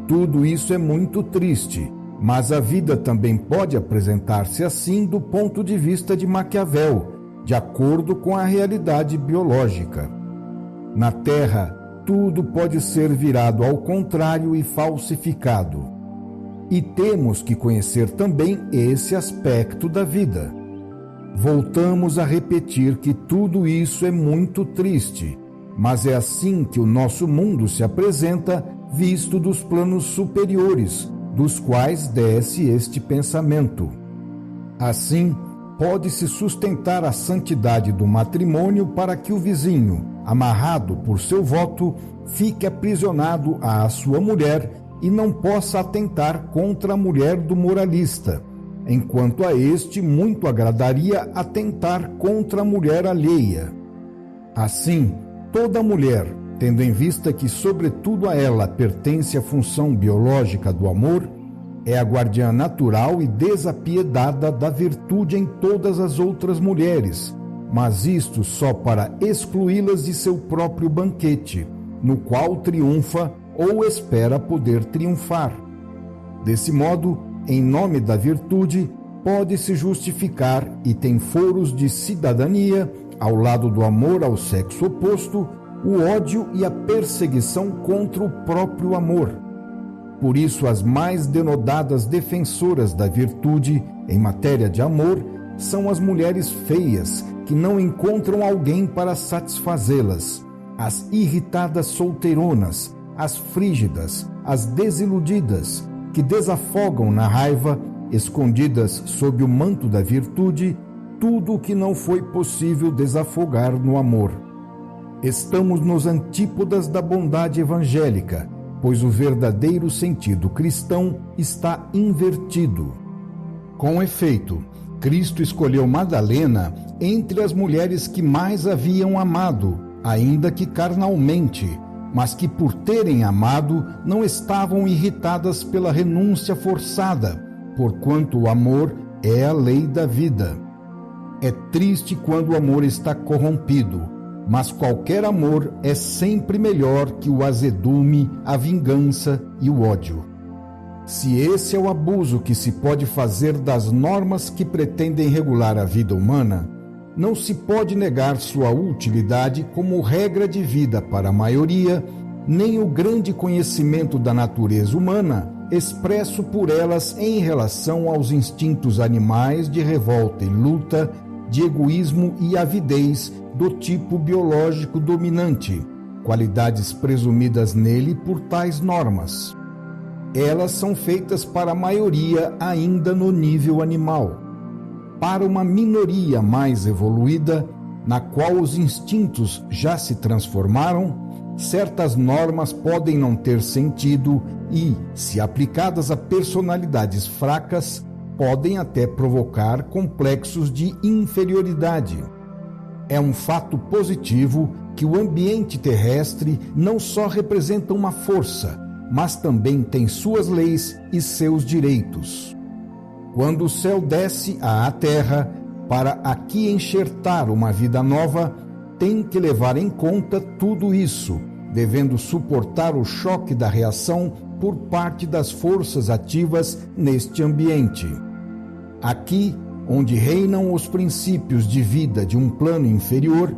Tudo isso é muito triste, mas a vida também pode apresentar-se assim do ponto de vista de Maquiavel, de acordo com a realidade biológica. Na Terra, tudo pode ser virado ao contrário e falsificado. E temos que conhecer também esse aspecto da vida. Voltamos a repetir que tudo isso é muito triste, mas é assim que o nosso mundo se apresenta, visto dos planos superiores, dos quais desce este pensamento. Assim, pode-se sustentar a santidade do matrimônio para que o vizinho, amarrado por seu voto, fique aprisionado à sua mulher e não possa atentar contra a mulher do moralista, enquanto a este muito agradaria atentar contra a mulher alheia. Assim, toda mulher, tendo em vista que sobretudo a ela pertence a função biológica do amor, é a guardiã natural e desapiedada da virtude em todas as outras mulheres, mas isto só para excluí-las de seu próprio banquete, no qual triunfa ou espera poder triunfar. Desse modo, em nome da virtude, pode-se justificar e tem foros de cidadania ao lado do amor ao sexo oposto, o ódio e a perseguição contra o próprio amor. Por isso, as mais denodadas defensoras da virtude em matéria de amor são as mulheres feias que não encontram alguém para satisfazê-las, as irritadas solteironas, as frígidas, as desiludidas, que desafogam na raiva, escondidas sob o manto da virtude, tudo o que não foi possível desafogar no amor. Estamos nos antípodas da bondade evangélica, pois o verdadeiro sentido cristão está invertido. Com efeito, Cristo escolheu Madalena entre as mulheres que mais haviam amado, ainda que carnalmente, mas que por terem amado não estavam irritadas pela renúncia forçada, porquanto o amor é a lei da vida. É triste quando o amor está corrompido, mas qualquer amor é sempre melhor que o azedume, a vingança e o ódio. Se esse é o abuso que se pode fazer das normas que pretendem regular a vida humana, não se pode negar sua utilidade como regra de vida para a maioria, nem o grande conhecimento da natureza humana expresso por elas em relação aos instintos animais de revolta e luta, de egoísmo e avidez do tipo biológico dominante, qualidades presumidas nele por tais normas. Elas são feitas para a maioria ainda no nível animal. Para uma minoria mais evoluída, na qual os instintos já se transformaram, certas normas podem não ter sentido e, se aplicadas a personalidades fracas, podem até provocar complexos de inferioridade. É um fato positivo que o ambiente terrestre não só representa uma força, mas também tem suas leis e seus direitos. Quando o céu desce à terra para aqui enxertar uma vida nova, tem que levar em conta tudo isso, devendo suportar o choque da reação por parte das forças ativas neste ambiente. Aqui, onde reinam os princípios de vida de um plano inferior,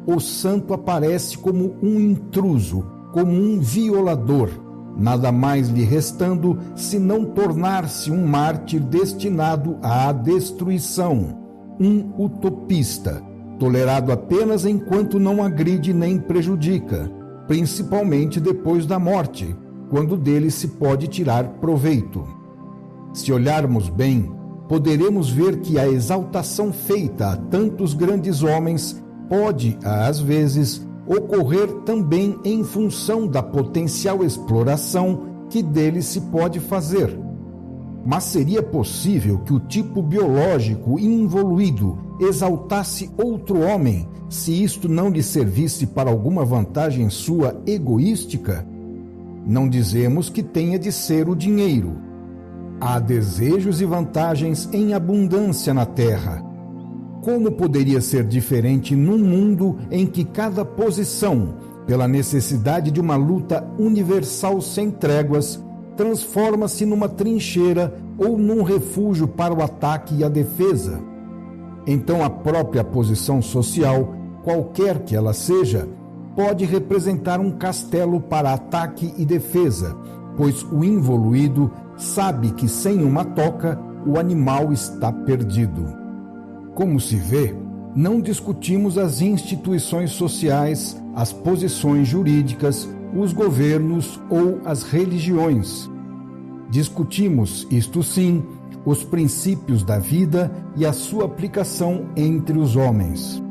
o santo aparece como um intruso, como um violador, nada mais lhe restando senão tornar-se um mártir destinado à destruição, um utopista, tolerado apenas enquanto não agride nem prejudica, principalmente depois da morte, quando dele se pode tirar proveito. Se olharmos bem, poderemos ver que a exaltação feita a tantos grandes homens pode, às vezes, ocorrer também em função da potencial exploração que dele se pode fazer. Mas seria possível que o tipo biológico involuído exaltasse outro homem se isto não lhe servisse para alguma vantagem sua egoística? Não dizemos que tenha de ser o dinheiro. Há desejos e vantagens em abundância na terra. Como poderia ser diferente num mundo em que cada posição, pela necessidade de uma luta universal sem tréguas, transforma-se numa trincheira ou num refúgio para o ataque e a defesa? Então a própria posição social, qualquer que ela seja, pode representar um castelo para ataque e defesa, pois o involuído sabe que sem uma toca o animal está perdido. Como se vê, não discutimos as instituições sociais, as posições jurídicas, os governos ou as religiões. Discutimos, isto sim, os princípios da vida e a sua aplicação entre os homens.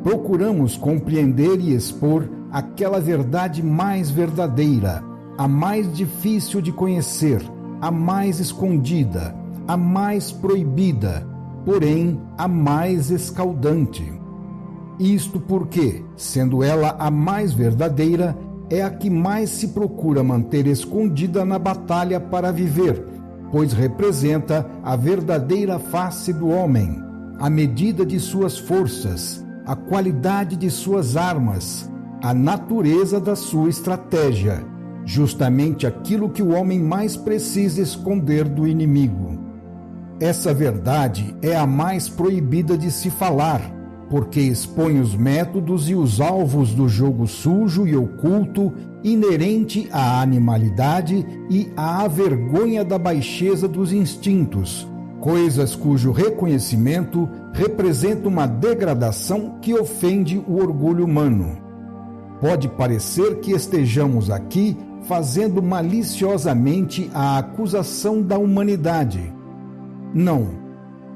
Procuramos compreender e expor aquela verdade mais verdadeira, a mais difícil de conhecer, a mais escondida, a mais proibida, porém a mais escaldante. Isto porque, sendo ela a mais verdadeira, é a que mais se procura manter escondida na batalha para viver, pois representa a verdadeira face do homem, a medida de suas forças, a qualidade de suas armas, a natureza da sua estratégia, justamente aquilo que o homem mais precisa esconder do inimigo. Essa verdade é a mais proibida de se falar, porque expõe os métodos e os alvos do jogo sujo e oculto inerente à animalidade e à vergonha da baixeza dos instintos, coisas cujo reconhecimento representa uma degradação que ofende o orgulho humano. Pode parecer que estejamos aqui fazendo maliciosamente a acusação da humanidade. Não,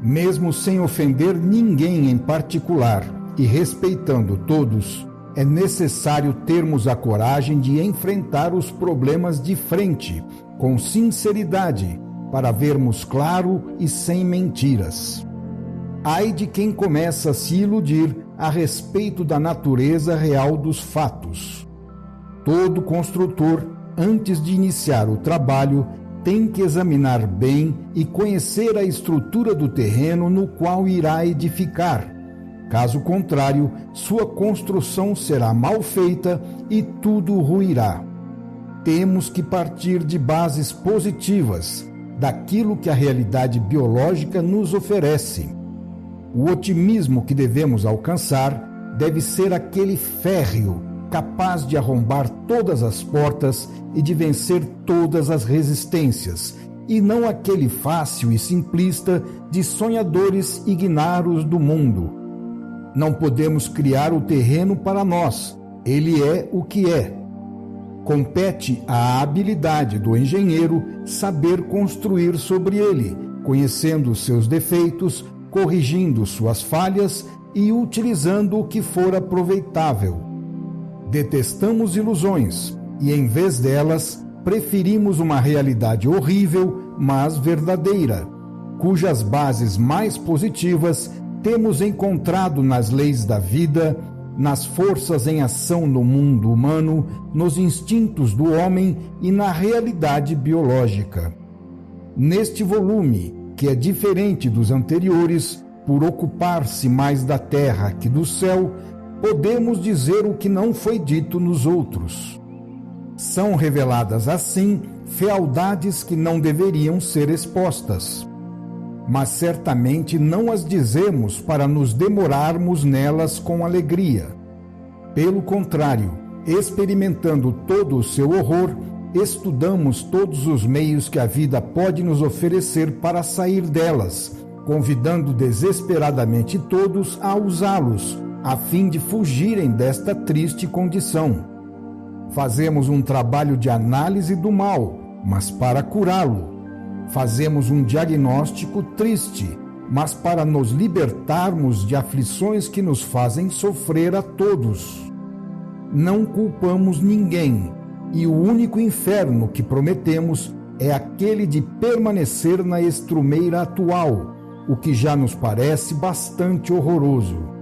mesmo sem ofender ninguém em particular e respeitando todos, é necessário termos a coragem de enfrentar os problemas de frente, com sinceridade, para vermos claro e sem mentiras. Ai de quem começa a se iludir a respeito da natureza real dos fatos. Todo construtor, antes de iniciar o trabalho, tem que examinar bem e conhecer a estrutura do terreno no qual irá edificar. Caso contrário, sua construção será mal feita e tudo ruirá. Temos que partir de bases positivas, daquilo que a realidade biológica nos oferece. O otimismo que devemos alcançar deve ser aquele férreo, capaz de arrombar todas as portas e de vencer todas as resistências, e não aquele fácil e simplista de sonhadores ignaros do mundo. Não podemos criar o terreno para nós, ele é o que é. Compete à habilidade do engenheiro saber construir sobre ele, conhecendo seus defeitos, corrigindo suas falhas e utilizando o que for aproveitável. Detestamos ilusões e, em vez delas, preferimos uma realidade horrível, mas verdadeira, cujas bases mais positivas temos encontrado nas leis da vida, nas forças em ação no mundo humano, nos instintos do homem e na realidade biológica. Neste volume, que é diferente dos anteriores, por ocupar-se mais da terra que do céu, podemos dizer o que não foi dito nos outros. São reveladas assim fealdades que não deveriam ser expostas. Mas certamente não as dizemos para nos demorarmos nelas com alegria. Pelo contrário, experimentando todo o seu horror, estudamos todos os meios que a vida pode nos oferecer para sair delas, convidando desesperadamente todos a usá-los, a fim de fugirem desta triste condição. Fazemos um trabalho de análise do mal, mas para curá-lo. Fazemos um diagnóstico triste, mas para nos libertarmos de aflições que nos fazem sofrer a todos. Não culpamos ninguém, e o único inferno que prometemos é aquele de permanecer na estrumeira atual, o que já nos parece bastante horroroso.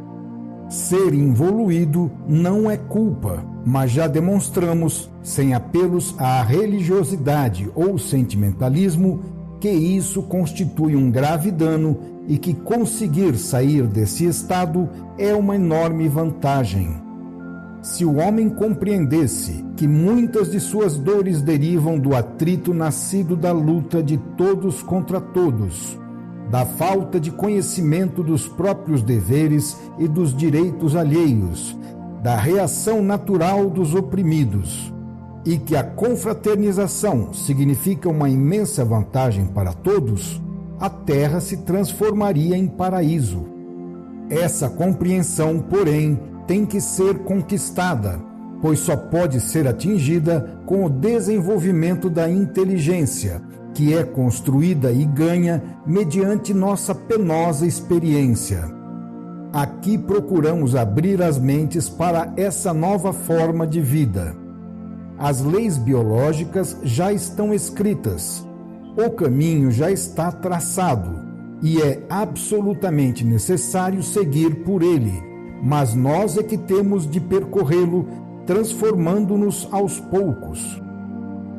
Ser involuído não é culpa, mas já demonstramos, sem apelos à religiosidade ou sentimentalismo, que isso constitui um grave dano e que conseguir sair desse estado é uma enorme vantagem. Se o homem compreendesse que muitas de suas dores derivam do atrito nascido da luta de todos contra todos, da falta de conhecimento dos próprios deveres e dos direitos alheios, da reação natural dos oprimidos, e que a confraternização significa uma imensa vantagem para todos, a terra se transformaria em paraíso. Essa compreensão, porém, tem que ser conquistada, pois só pode ser atingida com o desenvolvimento da inteligência, que é construída e ganha mediante nossa penosa experiência. Aqui procuramos abrir as mentes para essa nova forma de vida. As leis biológicas já estão escritas, o caminho já está traçado e é absolutamente necessário seguir por ele, mas nós é que temos de percorrê-lo, transformando-nos aos poucos.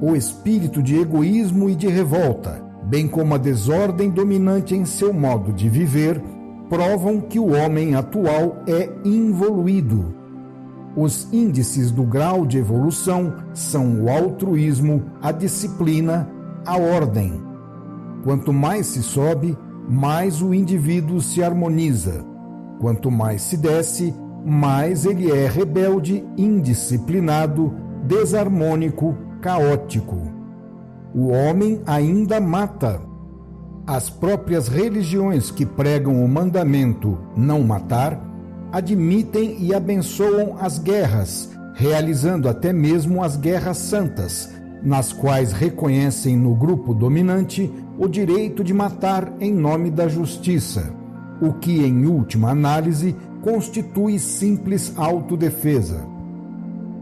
O espírito de egoísmo e de revolta, bem como a desordem dominante em seu modo de viver, provam que o homem atual é involuído. Os índices do grau de evolução são o altruísmo, a disciplina, a ordem. Quanto mais se sobe, mais o indivíduo se harmoniza. Quanto mais se desce, mais ele é rebelde, indisciplinado, desarmônico, caótico. O homem ainda mata. As próprias religiões que pregam o mandamento não matar admitem e abençoam as guerras, realizando até mesmo as guerras santas, nas quais reconhecem no grupo dominante o direito de matar em nome da justiça, o que, em última análise, constitui simples autodefesa.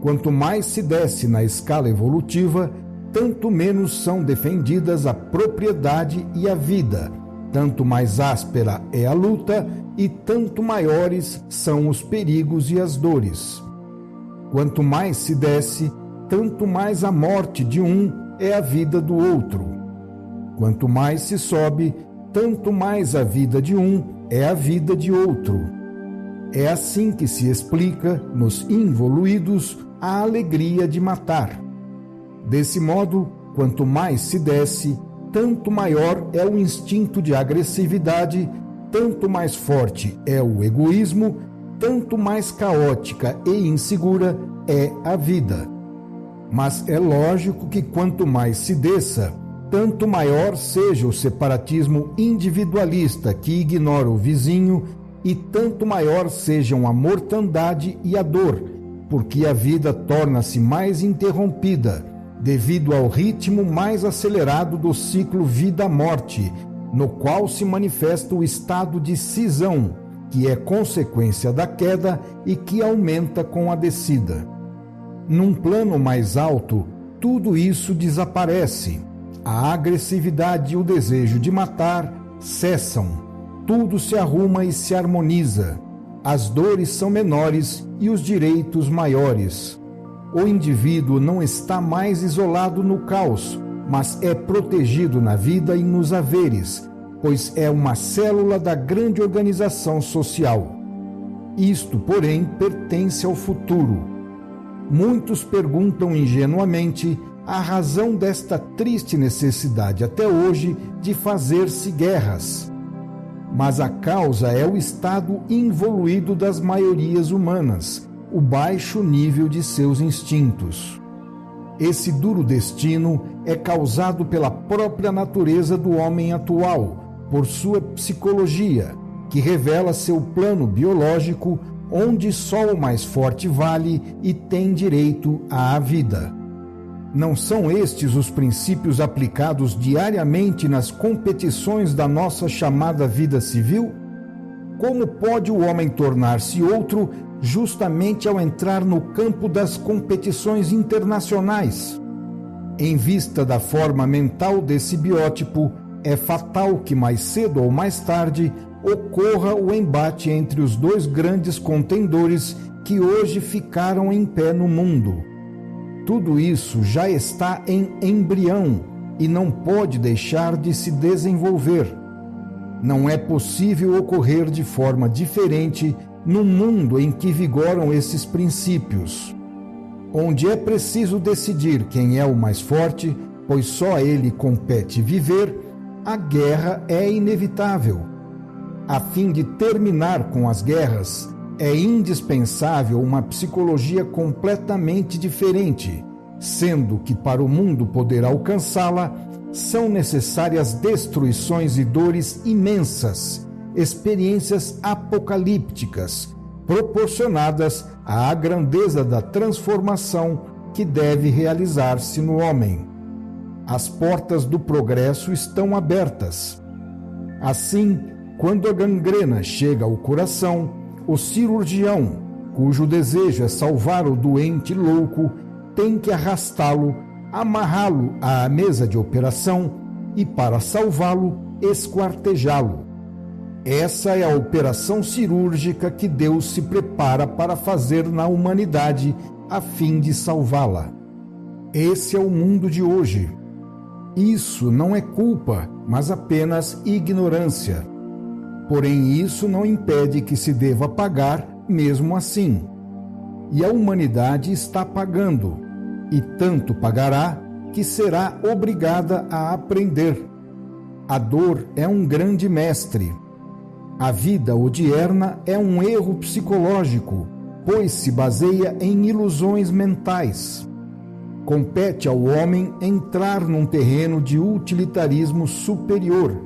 Quanto mais se desce na escala evolutiva, tanto menos são defendidas a propriedade e a vida, tanto mais áspera é a luta e tanto maiores são os perigos e as dores. Quanto mais se desce, tanto mais a morte de um é a vida do outro. Quanto mais se sobe, tanto mais a vida de um é a vida de outro. É assim que se explica, nos involuídos, a alegria de matar. Desse modo, quanto mais se desce, tanto maior é o instinto de agressividade, tanto mais forte é o egoísmo, tanto mais caótica e insegura é a vida. Mas é lógico que quanto mais se desça, tanto maior seja o separatismo individualista que ignora o vizinho e tanto maior sejam a mortandade e a dor, porque a vida torna-se mais interrompida, devido ao ritmo mais acelerado do ciclo vida-morte, no qual se manifesta o estado de cisão, que é consequência da queda e que aumenta com a descida. Num plano mais alto, tudo isso desaparece. A agressividade e o desejo de matar cessam. Tudo se arruma e se harmoniza. As dores são menores e os direitos maiores. O indivíduo não está mais isolado no caos, mas é protegido na vida e nos haveres, pois é uma célula da grande organização social. Isto, porém, pertence ao futuro. Muitos perguntam ingenuamente a razão desta triste necessidade até hoje de fazer-se guerras. Mas a causa é o estado involuído das maiorias humanas, o baixo nível de seus instintos. Esse duro destino é causado pela própria natureza do homem atual, por sua psicologia, que revela seu plano biológico, onde só o mais forte vale e tem direito à vida. Não são estes os princípios aplicados diariamente nas competições da nossa chamada vida civil? Como pode o homem tornar-se outro justamente ao entrar no campo das competições internacionais? Em vista da forma mental desse biótipo, é fatal que mais cedo ou mais tarde ocorra o embate entre os dois grandes contendores que hoje ficaram em pé no mundo. Tudo isso já está em embrião e não pode deixar de se desenvolver. Não é possível ocorrer de forma diferente no mundo em que vigoram esses princípios. Onde é preciso decidir quem é o mais forte, pois só a ele compete viver, a guerra é inevitável. A fim de terminar com as guerras, é indispensável uma psicologia completamente diferente, sendo que para o mundo poder alcançá-la, são necessárias destruições e dores imensas, experiências apocalípticas, proporcionadas à grandeza da transformação que deve realizar-se no homem. As portas do progresso estão abertas. Assim, quando a gangrena chega ao coração, o cirurgião, cujo desejo é salvar o doente louco, tem que arrastá-lo, amarrá-lo à mesa de operação e, para salvá-lo, esquartejá-lo. Essa é a operação cirúrgica que Deus se prepara para fazer na humanidade a fim de salvá-la. Esse é o mundo de hoje. Isso não é culpa, mas apenas ignorância. Porém, isso não impede que se deva pagar mesmo assim. E a humanidade está pagando, e tanto pagará que será obrigada a aprender. A dor é um grande mestre. A vida odierna é um erro psicológico, pois se baseia em ilusões mentais. Compete ao homem entrar num terreno de utilitarismo superior,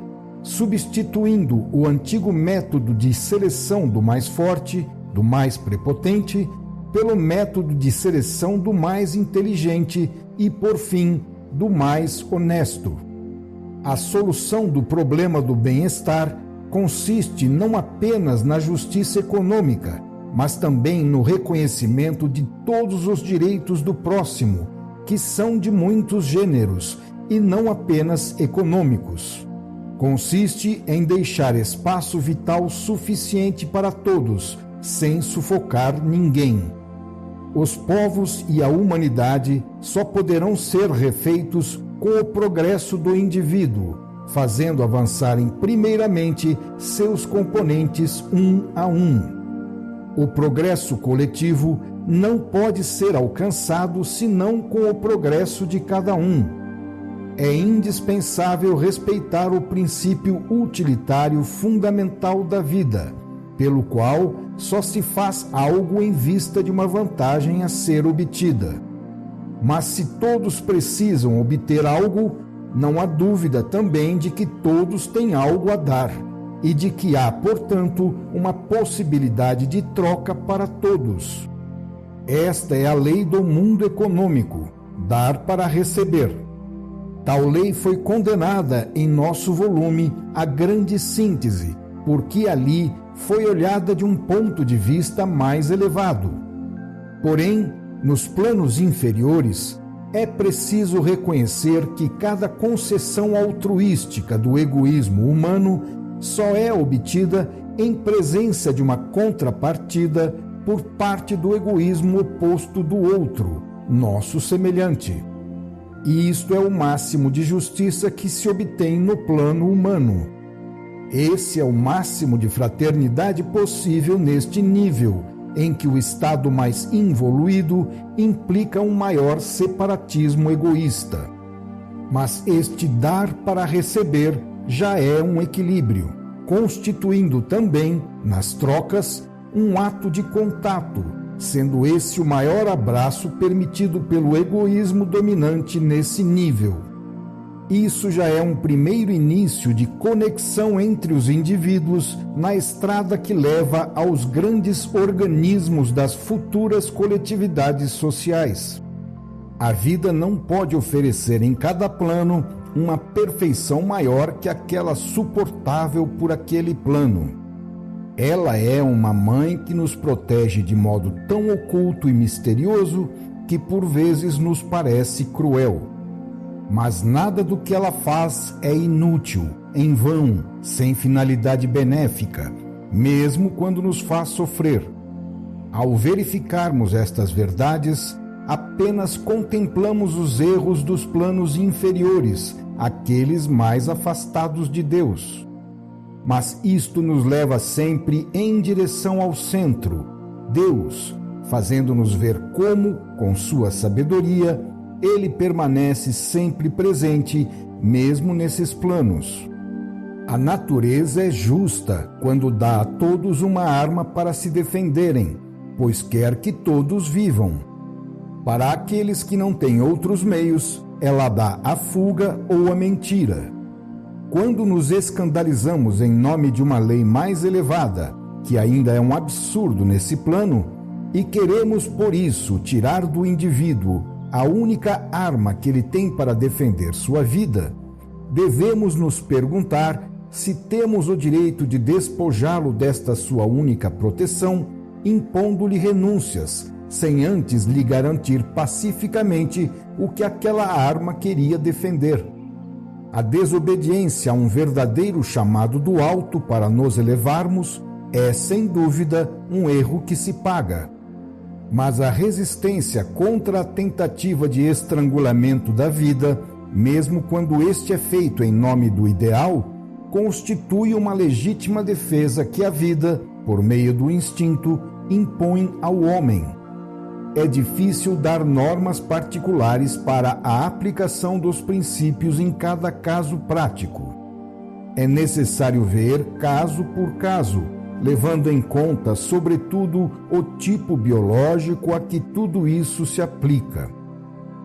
substituindo o antigo método de seleção do mais forte, do mais prepotente, pelo método de seleção do mais inteligente e, por fim, do mais honesto. A solução do problema do bem-estar consiste não apenas na justiça econômica, mas também no reconhecimento de todos os direitos do próximo, que são de muitos gêneros e não apenas econômicos. Consiste em deixar espaço vital suficiente para todos, sem sufocar ninguém. Os povos e a humanidade só poderão ser refeitos com o progresso do indivíduo, fazendo avançarem primeiramente seus componentes um a um. O progresso coletivo não pode ser alcançado senão com o progresso de cada um. É indispensável respeitar o princípio utilitário fundamental da vida, pelo qual só se faz algo em vista de uma vantagem a ser obtida. Mas se todos precisam obter algo, não há dúvida também de que todos têm algo a dar e de que há, portanto, uma possibilidade de troca para todos. Esta é a lei do mundo econômico, dar para receber. Tal lei foi condenada em nosso volume A Grande Síntese, porque ali foi olhada de um ponto de vista mais elevado. Porém, nos planos inferiores, é preciso reconhecer que cada concessão altruística do egoísmo humano só é obtida em presença de uma contrapartida por parte do egoísmo oposto do outro, nosso semelhante. E isto é o máximo de justiça que se obtém no plano humano. Esse é o máximo de fraternidade possível neste nível, em que o estado mais involuído implica um maior separatismo egoísta. Mas este dar para receber já é um equilíbrio, constituindo também, nas trocas, um ato de contato, sendo esse o maior abraço permitido pelo egoísmo dominante nesse nível. Isso já é um primeiro início de conexão entre os indivíduos na estrada que leva aos grandes organismos das futuras coletividades sociais. A vida não pode oferecer em cada plano uma perfeição maior que aquela suportável por aquele plano. Ela é uma mãe que nos protege de modo tão oculto e misterioso que por vezes nos parece cruel. Mas nada do que ela faz é inútil, em vão, sem finalidade benéfica, mesmo quando nos faz sofrer. Ao verificarmos estas verdades, apenas contemplamos os erros dos planos inferiores, aqueles mais afastados de Deus. Mas isto nos leva sempre em direção ao centro, Deus, fazendo-nos ver como, com sua sabedoria, Ele permanece sempre presente, mesmo nesses planos. A natureza é justa quando dá a todos uma arma para se defenderem, pois quer que todos vivam. Para aqueles que não têm outros meios, ela dá a fuga ou a mentira. Quando nos escandalizamos em nome de uma lei mais elevada, que ainda é um absurdo nesse plano, e queremos por isso tirar do indivíduo a única arma que ele tem para defender sua vida, devemos nos perguntar se temos o direito de despojá-lo desta sua única proteção, impondo-lhe renúncias, sem antes lhe garantir pacificamente o que aquela arma queria defender. A desobediência a um verdadeiro chamado do alto para nos elevarmos é, sem dúvida, um erro que se paga. Mas a resistência contra a tentativa de estrangulamento da vida, mesmo quando este é feito em nome do ideal, constitui uma legítima defesa que a vida, por meio do instinto, impõe ao homem. É difícil dar normas particulares para a aplicação dos princípios em cada caso prático. É necessário ver caso por caso, levando em conta, sobretudo, o tipo biológico a que tudo isso se aplica.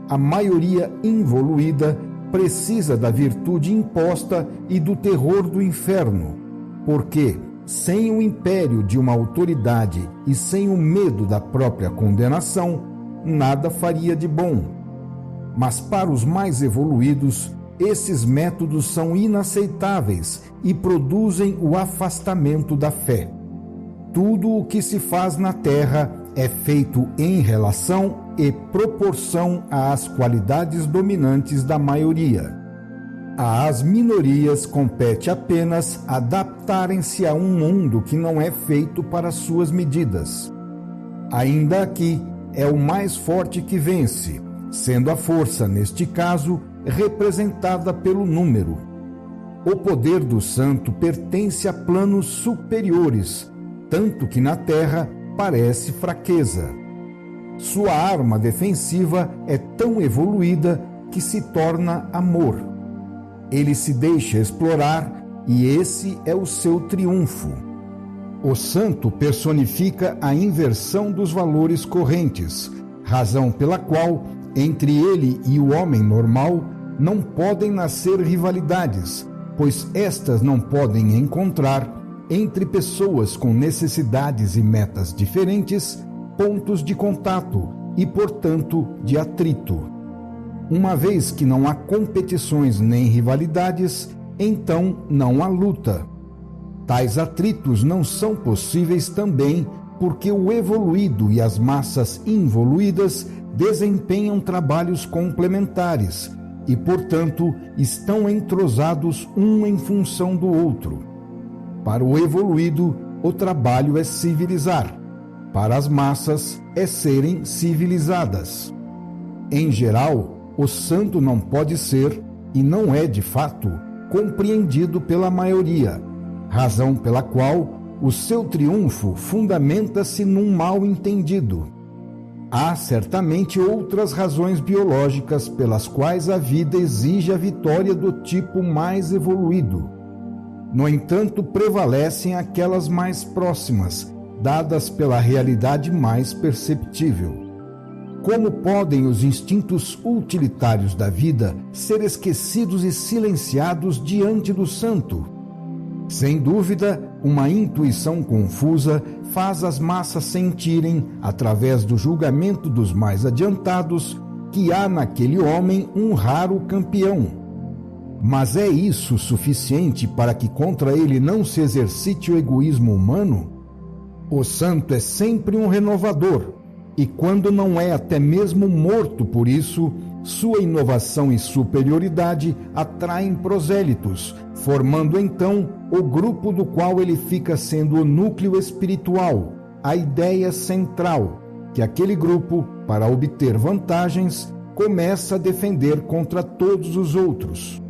A maioria involuída precisa da virtude imposta e do terror do inferno, porque, sem o império de uma autoridade e sem o medo da própria condenação, nada faria de bom. Mas para os mais evoluídos, esses métodos são inaceitáveis e produzem o afastamento da fé. Tudo o que se faz na terra é feito em relação e proporção às qualidades dominantes da maioria. Às minorias compete apenas adaptarem-se a um mundo que não é feito para suas medidas. Ainda aqui, é o mais forte que vence, sendo a força, neste caso, representada pelo número. O poder do santo pertence a planos superiores, tanto que na terra parece fraqueza. Sua arma defensiva é tão evoluída que se torna amor. Ele se deixa explorar e esse é o seu triunfo. O santo personifica a inversão dos valores correntes, razão pela qual, entre ele e o homem normal, não podem nascer rivalidades, pois estas não podem encontrar, entre pessoas com necessidades e metas diferentes, pontos de contato e, portanto, de atrito. Uma vez que não há competições nem rivalidades, então não há luta. Tais atritos não são possíveis também porque o evoluído e as massas involuídas desempenham trabalhos complementares e, portanto, estão entrosados um em função do outro. Para o evoluído, o trabalho é civilizar. Para as massas, é serem civilizadas. Em geral, o santo não pode ser, e não é de fato, compreendido pela maioria, razão pela qual o seu triunfo fundamenta-se num mal entendido. Há certamente outras razões biológicas pelas quais a vida exige a vitória do tipo mais evoluído. No entanto, prevalecem aquelas mais próximas, dadas pela realidade mais perceptível. Como podem os instintos utilitários da vida ser esquecidos e silenciados diante do santo? Sem dúvida, uma intuição confusa faz as massas sentirem, através do julgamento dos mais adiantados, que há naquele homem um raro campeão. Mas é isso suficiente para que contra ele não se exercite o egoísmo humano? O santo é sempre um renovador, e quando não é até mesmo morto por isso, sua inovação e superioridade atraem prosélitos, formando então o grupo do qual ele fica sendo o núcleo espiritual, a ideia central, que aquele grupo, para obter vantagens, começa a defender contra todos os outros.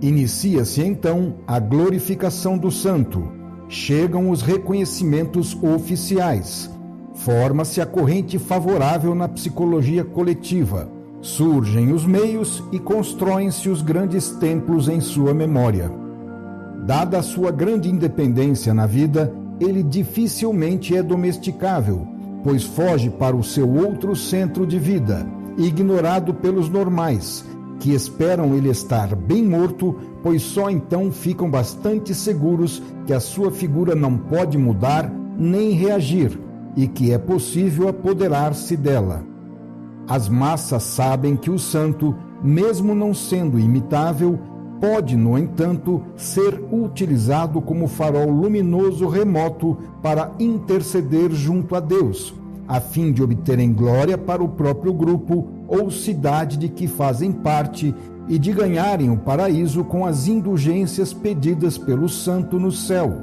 Inicia-se então a glorificação do santo, chegam os reconhecimentos oficiais, forma-se a corrente favorável na psicologia coletiva, surgem os meios e constroem-se os grandes templos em sua memória. Dada a sua grande independência na vida, ele dificilmente é domesticável, pois foge para o seu outro centro de vida, ignorado pelos normais, que esperam ele estar bem morto, pois só então ficam bastante seguros que a sua figura não pode mudar nem reagir e que é possível apoderar-se dela. As massas sabem que o santo, mesmo não sendo imitável, pode, no entanto, ser utilizado como farol luminoso remoto para interceder junto a Deus, a fim de obterem glória para o próprio grupo ou cidade de que fazem parte e de ganharem o paraíso com as indulgências pedidas pelo santo no céu.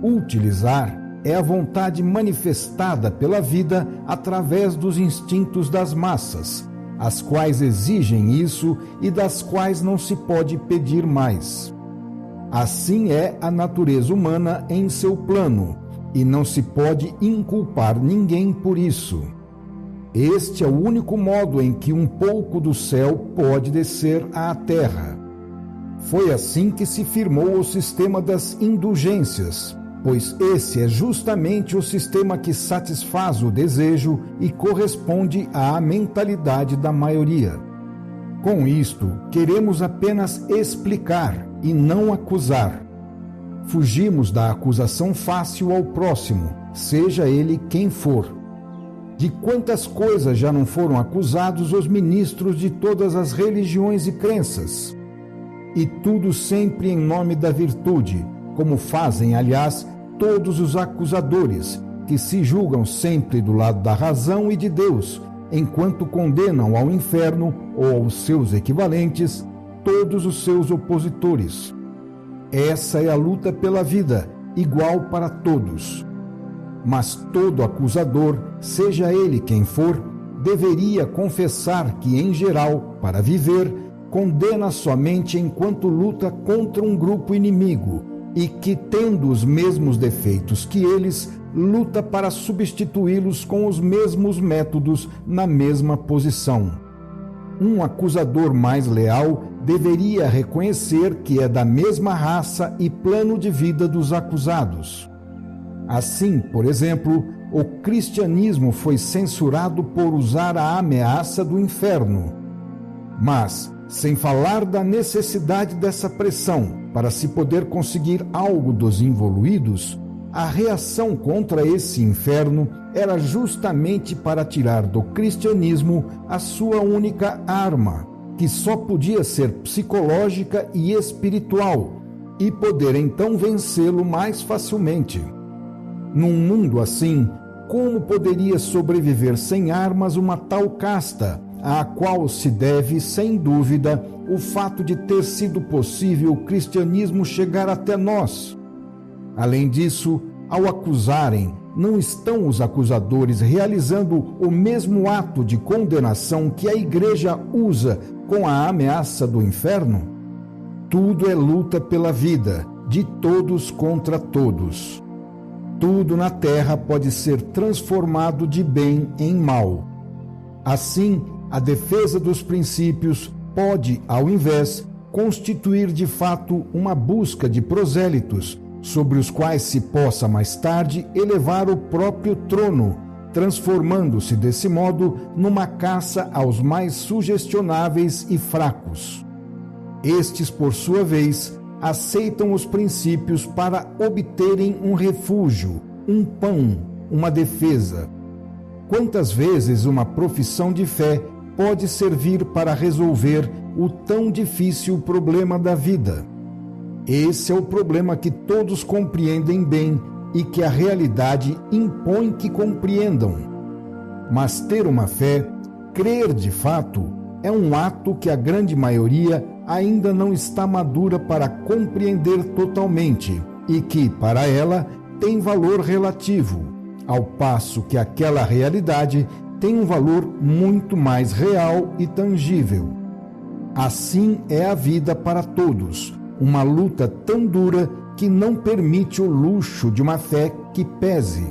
Utilizar é a vontade manifestada pela vida através dos instintos das massas, as quais exigem isso e das quais não se pode pedir mais. Assim é a natureza humana em seu plano, e não se pode inculpar ninguém por isso. Este é o único modo em que um pouco do céu pode descer à terra. Foi assim que se firmou o sistema das indulgências, pois esse é justamente o sistema que satisfaz o desejo e corresponde à mentalidade da maioria. Com isto, queremos apenas explicar e não acusar. Fugimos da acusação fácil ao próximo, seja ele quem for. De quantas coisas já não foram acusados os ministros de todas as religiões e crenças? E tudo sempre em nome da virtude, como fazem, aliás, todos os acusadores, que se julgam sempre do lado da razão e de Deus, enquanto condenam ao inferno ou aos seus equivalentes todos os seus opositores. Essa é a luta pela vida, igual para todos. Mas todo acusador, seja ele quem for, deveria confessar que, em geral, para viver, condena somente enquanto luta contra um grupo inimigo e que, tendo os mesmos defeitos que eles, luta para substituí-los com os mesmos métodos na mesma posição. Um acusador mais leal deveria reconhecer que é da mesma raça e plano de vida dos acusados. Assim, por exemplo, o cristianismo foi censurado por usar a ameaça do inferno. Mas, sem falar da necessidade dessa pressão para se poder conseguir algo dos involuídos, a reação contra esse inferno era justamente para tirar do cristianismo a sua única arma, que só podia ser psicológica e espiritual, e poder então vencê-lo mais facilmente. Num mundo assim, como poderia sobreviver sem armas uma tal casta, à qual se deve, sem dúvida, o fato de ter sido possível o cristianismo chegar até nós? Além disso, ao acusarem, não estão os acusadores realizando o mesmo ato de condenação que a Igreja usa com a ameaça do inferno? Tudo é luta pela vida, de todos contra todos. Tudo na terra pode ser transformado de bem em mal. Assim, a defesa dos princípios pode, ao invés, constituir de fato uma busca de prosélitos, sobre os quais se possa mais tarde elevar o próprio trono, transformando-se desse modo numa caça aos mais sugestionáveis e fracos. Estes, por sua vez, aceitam os princípios para obterem um refúgio, um pão, uma defesa. Quantas vezes uma profissão de fé pode servir para resolver o tão difícil problema da vida? Esse é o problema que todos compreendem bem e que a realidade impõe que compreendam. Mas ter uma fé, crer de fato, é um ato que a grande maioria ainda não está madura para compreender totalmente e que, para ela, tem valor relativo, ao passo que aquela realidade tem um valor muito mais real e tangível. Assim é a vida para todos, uma luta tão dura que não permite o luxo de uma fé que pese.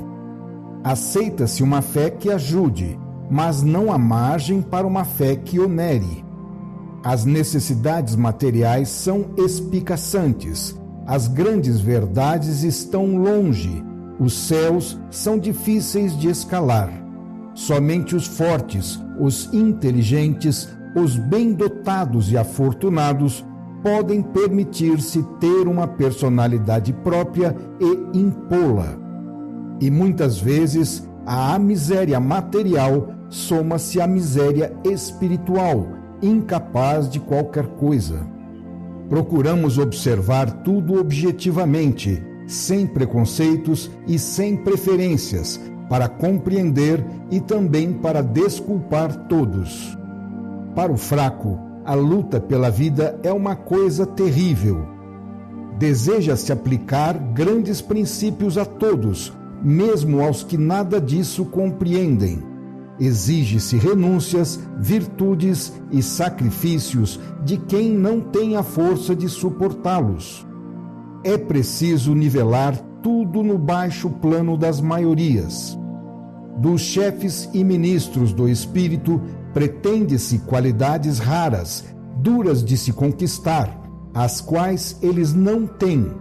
Aceita-se uma fé que ajude, mas não há margem para uma fé que onere. As necessidades materiais são espicaçantes, as grandes verdades estão longe, os céus são difíceis de escalar. Somente os fortes, os inteligentes, os bem-dotados e afortunados podem permitir-se ter uma personalidade própria e impô-la. E muitas vezes à miséria material soma-se a miséria espiritual, incapaz de qualquer coisa. Procuramos observar tudo objetivamente, sem preconceitos e sem preferências, para compreender e também para desculpar todos. Para o fraco, a luta pela vida é uma coisa terrível. Deseja-se aplicar grandes princípios a todos, mesmo aos que nada disso compreendem. Exige-se renúncias, virtudes e sacrifícios de quem não tem a força de suportá-los. É preciso nivelar tudo no baixo plano das maiorias. Dos chefes e ministros do espírito pretende-se qualidades raras, duras de se conquistar, as quais eles não têm.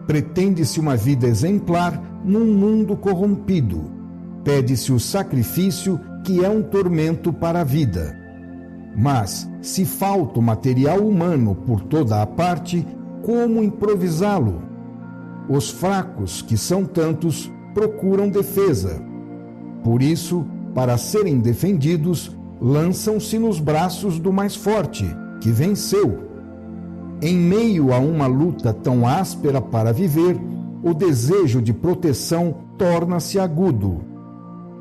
Pretende-se uma vida exemplar num mundo corrompido. Pede-se o sacrifício, que é um tormento para a vida. Mas, se falta o material humano por toda a parte, como improvisá-lo? Os fracos, que são tantos, procuram defesa. Por isso, para serem defendidos, lançam-se nos braços do mais forte, que venceu. Em meio a uma luta tão áspera para viver, o desejo de proteção torna-se agudo.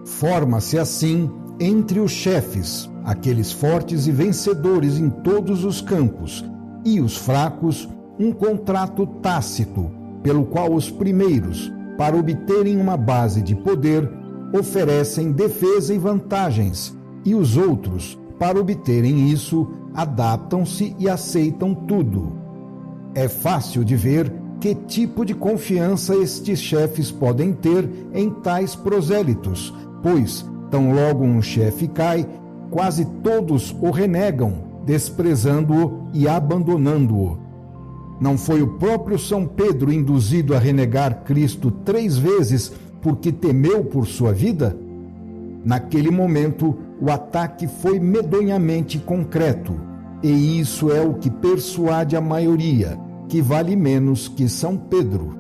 Forma-se assim, entre os chefes, aqueles fortes e vencedores em todos os campos, e os fracos, um contrato tácito, pelo qual os primeiros, para obterem uma base de poder, oferecem defesa e vantagens, e os outros, para obterem isso, adaptam-se e aceitam tudo. É fácil de ver que tipo de confiança estes chefes podem ter em tais prosélitos, pois, tão logo um chefe cai, quase todos o renegam, desprezando-o e abandonando-o. Não foi o próprio São Pedro induzido a renegar Cristo 3 vezes porque temeu por sua vida? Naquele momento, o ataque foi medonhamente concreto, e isso é o que persuade a maioria, que vale menos que São Pedro.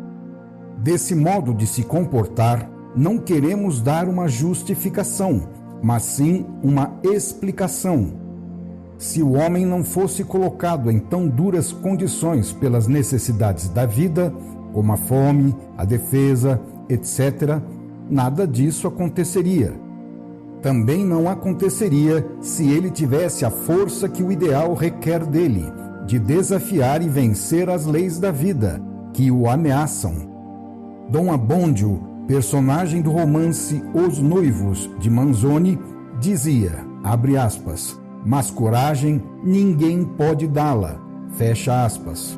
Desse modo de se comportar, não queremos dar uma justificação, mas sim uma explicação. Se o homem não fosse colocado em tão duras condições pelas necessidades da vida, como a fome, a defesa, etc., nada disso aconteceria. Também não aconteceria se ele tivesse a força que o ideal requer dele, de desafiar e vencer as leis da vida, que o ameaçam. Dom Abbondio, personagem do romance Os Noivos, de Manzoni, dizia, abre aspas, mas coragem ninguém pode dá-la, fecha aspas.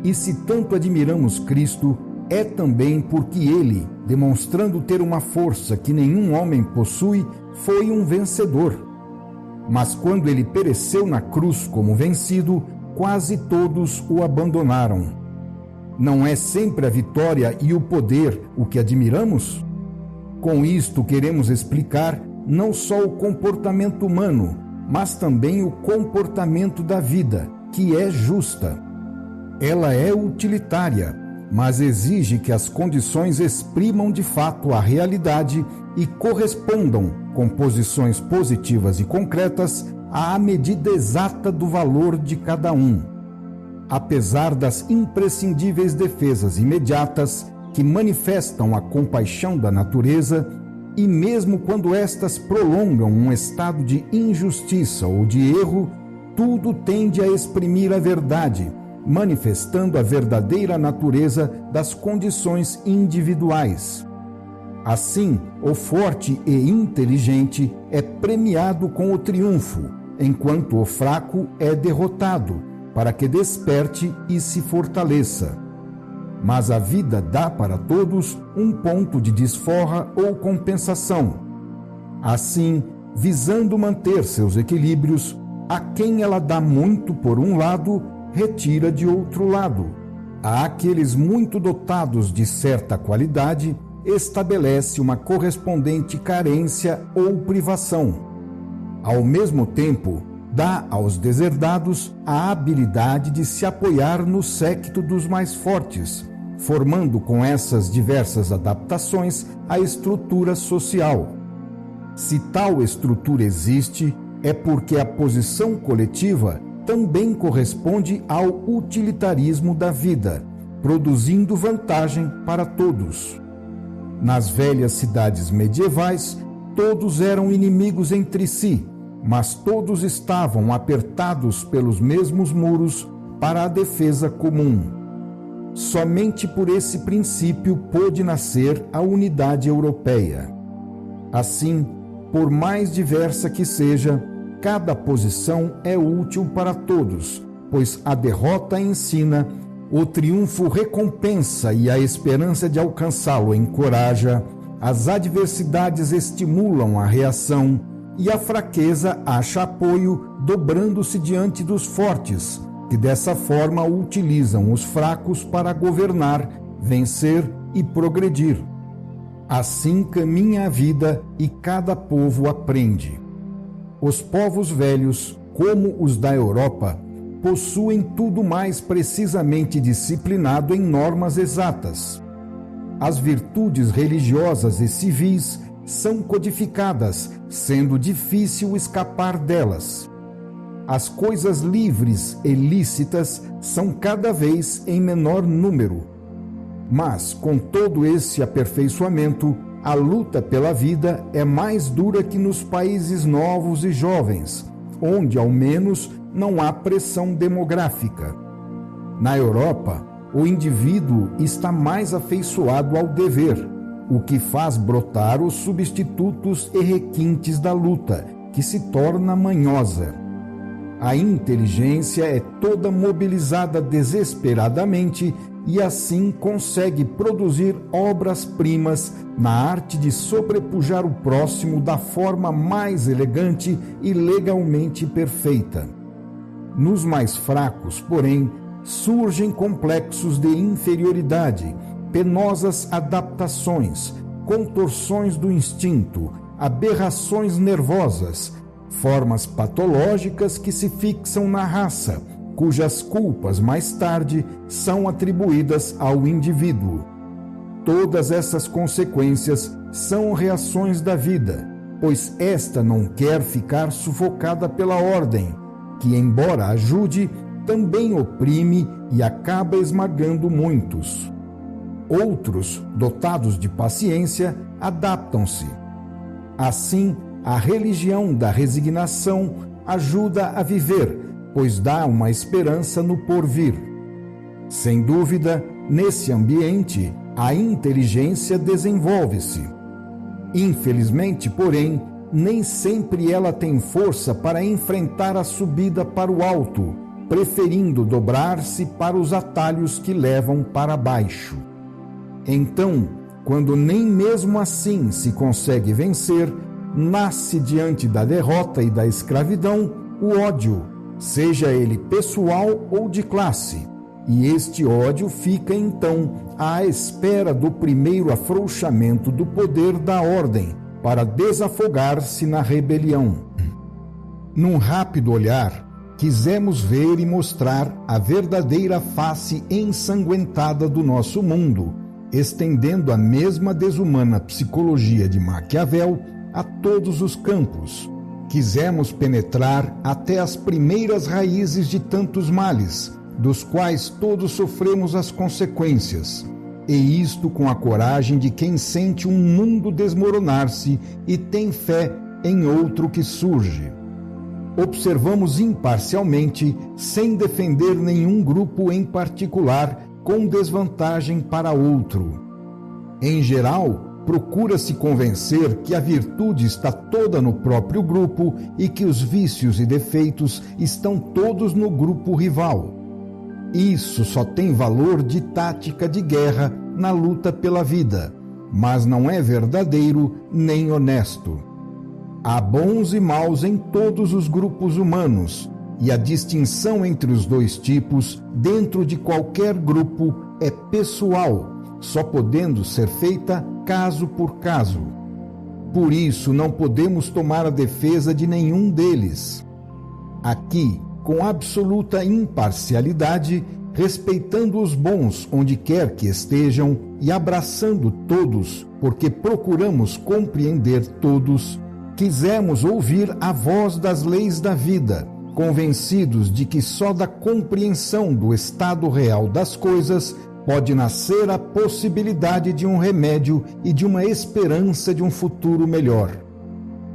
E se tanto admiramos Cristo, é também porque ele, demonstrando ter uma força que nenhum homem possui, foi um vencedor. Mas quando ele pereceu na cruz como vencido, quase todos o abandonaram. Não é sempre a vitória e o poder o que admiramos? Com isto queremos explicar não só o comportamento humano, mas também o comportamento da vida, que é justa. Ela é utilitária, mas exige que as condições exprimam de fato a realidade e correspondam, com posições positivas e concretas, à medida exata do valor de cada um. Apesar das imprescindíveis defesas imediatas que manifestam a compaixão da natureza, e mesmo quando estas prolongam um estado de injustiça ou de erro, tudo tende a exprimir a verdade, manifestando a verdadeira natureza das condições individuais. Assim, o forte e inteligente é premiado com o triunfo, enquanto o fraco é derrotado, para que desperte e se fortaleça. Mas a vida dá para todos um ponto de desforra ou compensação. Assim, visando manter seus equilíbrios, a quem ela dá muito por um lado, retira de outro lado. A aqueles muito dotados de certa qualidade, estabelece uma correspondente carência ou privação. Ao mesmo tempo, dá aos deserdados a habilidade de se apoiar no séquito dos mais fortes, formando com essas diversas adaptações a estrutura social. Se tal estrutura existe, é porque a posição coletiva também corresponde ao utilitarismo da vida, produzindo vantagem para todos. Nas velhas cidades medievais, todos eram inimigos entre si, mas todos estavam apertados pelos mesmos muros para a defesa comum. Somente por esse princípio pôde nascer a unidade europeia. Assim, por mais diversa que seja, cada posição é útil para todos, pois a derrota ensina, o triunfo recompensa e a esperança de alcançá-lo encoraja, as adversidades estimulam a reação e a fraqueza acha apoio dobrando-se diante dos fortes, que dessa forma utilizam os fracos para governar, vencer e progredir. Assim caminha a vida e cada povo aprende. Os povos velhos, como os da Europa, possuem tudo mais precisamente disciplinado em normas exatas. As virtudes religiosas e civis são codificadas, sendo difícil escapar delas. As coisas livres e lícitas são cada vez em menor número. Mas, com todo esse aperfeiçoamento, a luta pela vida é mais dura que nos países novos e jovens, onde, ao menos, não há pressão demográfica. Na Europa, o indivíduo está mais afeiçoado ao dever, o que faz brotar os substitutos e requintes da luta, que se torna manhosa. A inteligência é toda mobilizada desesperadamente e assim consegue produzir obras-primas na arte de sobrepujar o próximo da forma mais elegante e legalmente perfeita. Nos mais fracos, porém, surgem complexos de inferioridade, penosas adaptações, contorções do instinto, aberrações nervosas, formas patológicas que se fixam na raça, cujas culpas mais tarde são atribuídas ao indivíduo. Todas essas consequências são reações da vida, pois esta não quer ficar sufocada pela ordem, que, embora ajude, também oprime e acaba esmagando muitos. Outros, dotados de paciência, adaptam-se. Assim, a religião da resignação ajuda a viver, pois dá uma esperança no porvir. Sem dúvida, nesse ambiente, a inteligência desenvolve-se. Infelizmente, porém, nem sempre ela tem força para enfrentar a subida para o alto, preferindo dobrar-se para os atalhos que levam para baixo. Então, quando nem mesmo assim se consegue vencer, nasce diante da derrota e da escravidão o ódio, seja ele pessoal ou de classe, e este ódio fica então à espera do primeiro afrouxamento do poder da ordem para desafogar-se na rebelião. Num rápido olhar, quisemos ver e mostrar a verdadeira face ensanguentada do nosso mundo, estendendo a mesma desumana psicologia de Maquiavel a todos os campos. Quisemos penetrar até as primeiras raízes de tantos males, dos quais todos sofremos as consequências, e isto com a coragem de quem sente um mundo desmoronar-se e tem fé em outro que surge. Observamos imparcialmente, sem defender nenhum grupo em particular, com desvantagem para outro. Em geral, procura-se convencer que a virtude está toda no próprio grupo e que os vícios e defeitos estão todos no grupo rival. Isso só tem valor de tática de guerra na luta pela vida, mas não é verdadeiro nem honesto. Há bons e maus em todos os grupos humanos, e a distinção entre os dois tipos, dentro de qualquer grupo, é pessoal, só podendo ser feita caso por caso. Por isso, não podemos tomar a defesa de nenhum deles. Aqui, com absoluta imparcialidade, respeitando os bons onde quer que estejam e abraçando todos, porque procuramos compreender todos, quisemos ouvir a voz das leis da vida, convencidos de que só da compreensão do estado real das coisas pode nascer a possibilidade de um remédio e de uma esperança de um futuro melhor.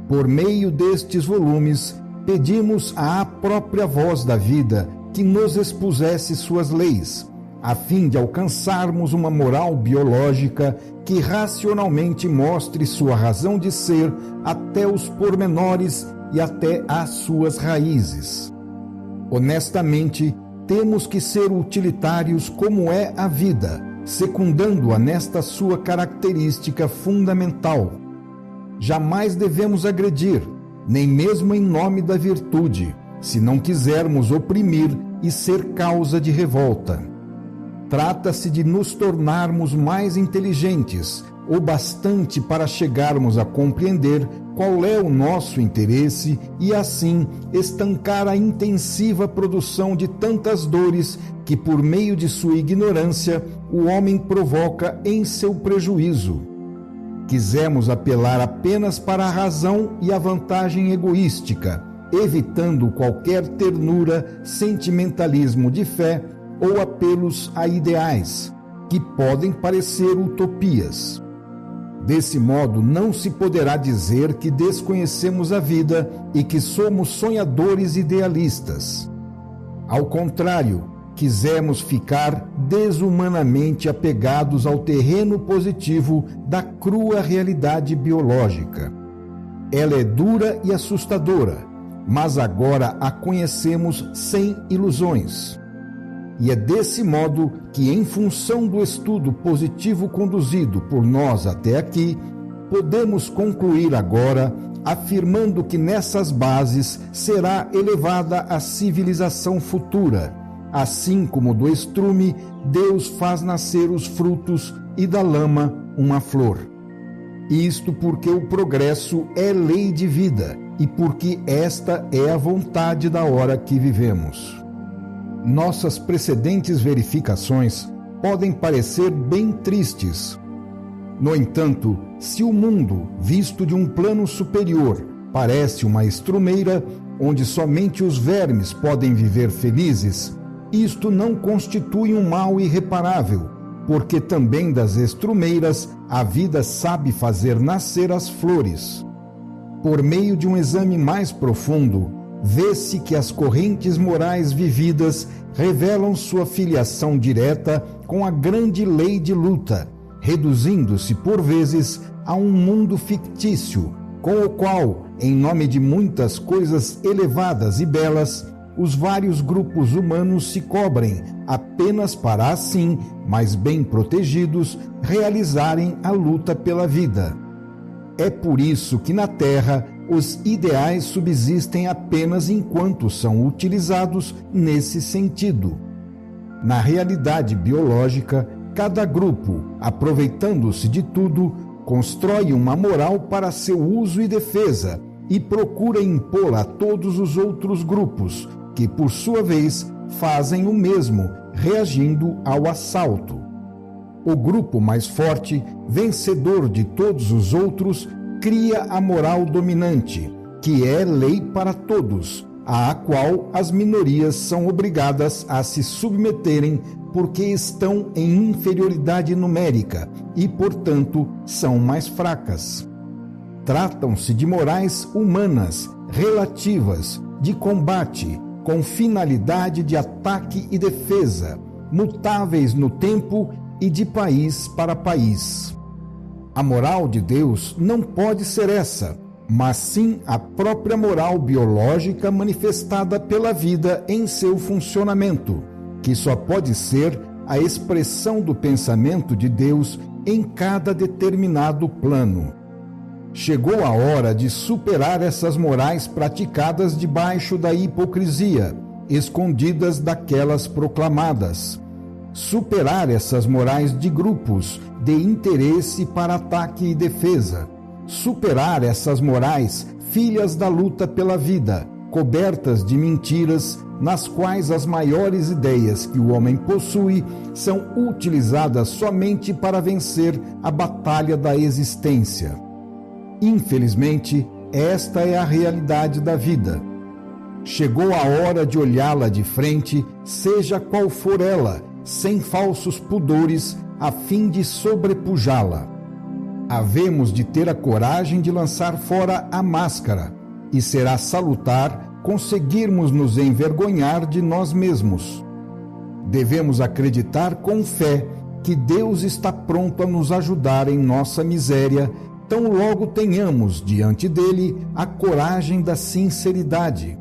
Por meio destes volumes, pedimos à própria voz da vida que nos expusesse suas leis, a fim de alcançarmos uma moral biológica que racionalmente mostre sua razão de ser até os pormenores e até às suas raízes. Honestamente, temos que ser utilitários como é a vida, secundando-a nesta sua característica fundamental. Jamais devemos agredir, nem mesmo em nome da virtude, se não quisermos oprimir e ser causa de revolta. Trata-se de nos tornarmos mais inteligentes, o bastante para chegarmos a compreender qual é o nosso interesse e, assim, estancar a intensiva produção de tantas dores que, por meio de sua ignorância, o homem provoca em seu prejuízo. Quisemos apelar apenas para a razão e a vantagem egoística, evitando qualquer ternura, sentimentalismo de fé ou apelos a ideais, que podem parecer utopias. Desse modo, não se poderá dizer que desconhecemos a vida e que somos sonhadores idealistas. Ao contrário, quisemos ficar desumanamente apegados ao terreno positivo da crua realidade biológica. Ela é dura e assustadora, mas agora a conhecemos sem ilusões. E é desse modo que, em função do estudo positivo conduzido por nós até aqui, podemos concluir agora afirmando que nessas bases será elevada a civilização futura, assim como do estrume Deus faz nascer os frutos e da lama uma flor. Isto porque o progresso é lei de vida e porque esta é a vontade da hora que vivemos. Nossas precedentes verificações podem parecer bem tristes. No entanto, se o mundo, visto de um plano superior, parece uma estrumeira onde somente os vermes podem viver felizes, isto não constitui um mal irreparável, porque também das estrumeiras a vida sabe fazer nascer as flores. Por meio de um exame mais profundo, vê-se que as correntes morais vividas revelam sua filiação direta com a grande lei de luta, reduzindo-se por vezes a um mundo fictício, com o qual, em nome de muitas coisas elevadas e belas, os vários grupos humanos se cobrem, apenas para assim, mais bem protegidos, realizarem a luta pela vida. É por isso que na Terra os ideais subsistem apenas enquanto são utilizados nesse sentido. Na realidade biológica, cada grupo, aproveitando-se de tudo, constrói uma moral para seu uso e defesa e procura impor a todos os outros grupos, que por sua vez fazem o mesmo, reagindo ao assalto. O grupo mais forte, vencedor de todos os outros, cria a moral dominante, que é lei para todos, à qual as minorias são obrigadas a se submeterem porque estão em inferioridade numérica e, portanto, são mais fracas. Tratam-se de morais humanas, relativas, de combate, com finalidade de ataque e defesa, mutáveis no tempo e de país para país. A moral de Deus não pode ser essa, mas sim a própria moral biológica manifestada pela vida em seu funcionamento, que só pode ser a expressão do pensamento de Deus em cada determinado plano. Chegou a hora de superar essas morais praticadas debaixo da hipocrisia, escondidas daquelas proclamadas. Superar essas morais de grupos, de interesse para ataque e defesa. Superar essas morais, filhas da luta pela vida, cobertas de mentiras, nas quais as maiores ideias que o homem possui são utilizadas somente para vencer a batalha da existência. Infelizmente, esta é a realidade da vida. Chegou a hora de olhá-la de frente, seja qual for ela, sem falsos pudores, a fim de sobrepujá-la. Havemos de ter a coragem de lançar fora a máscara, e será salutar conseguirmos nos envergonhar de nós mesmos. Devemos acreditar com fé que Deus está pronto a nos ajudar em nossa miséria, tão logo tenhamos diante dele a coragem da sinceridade.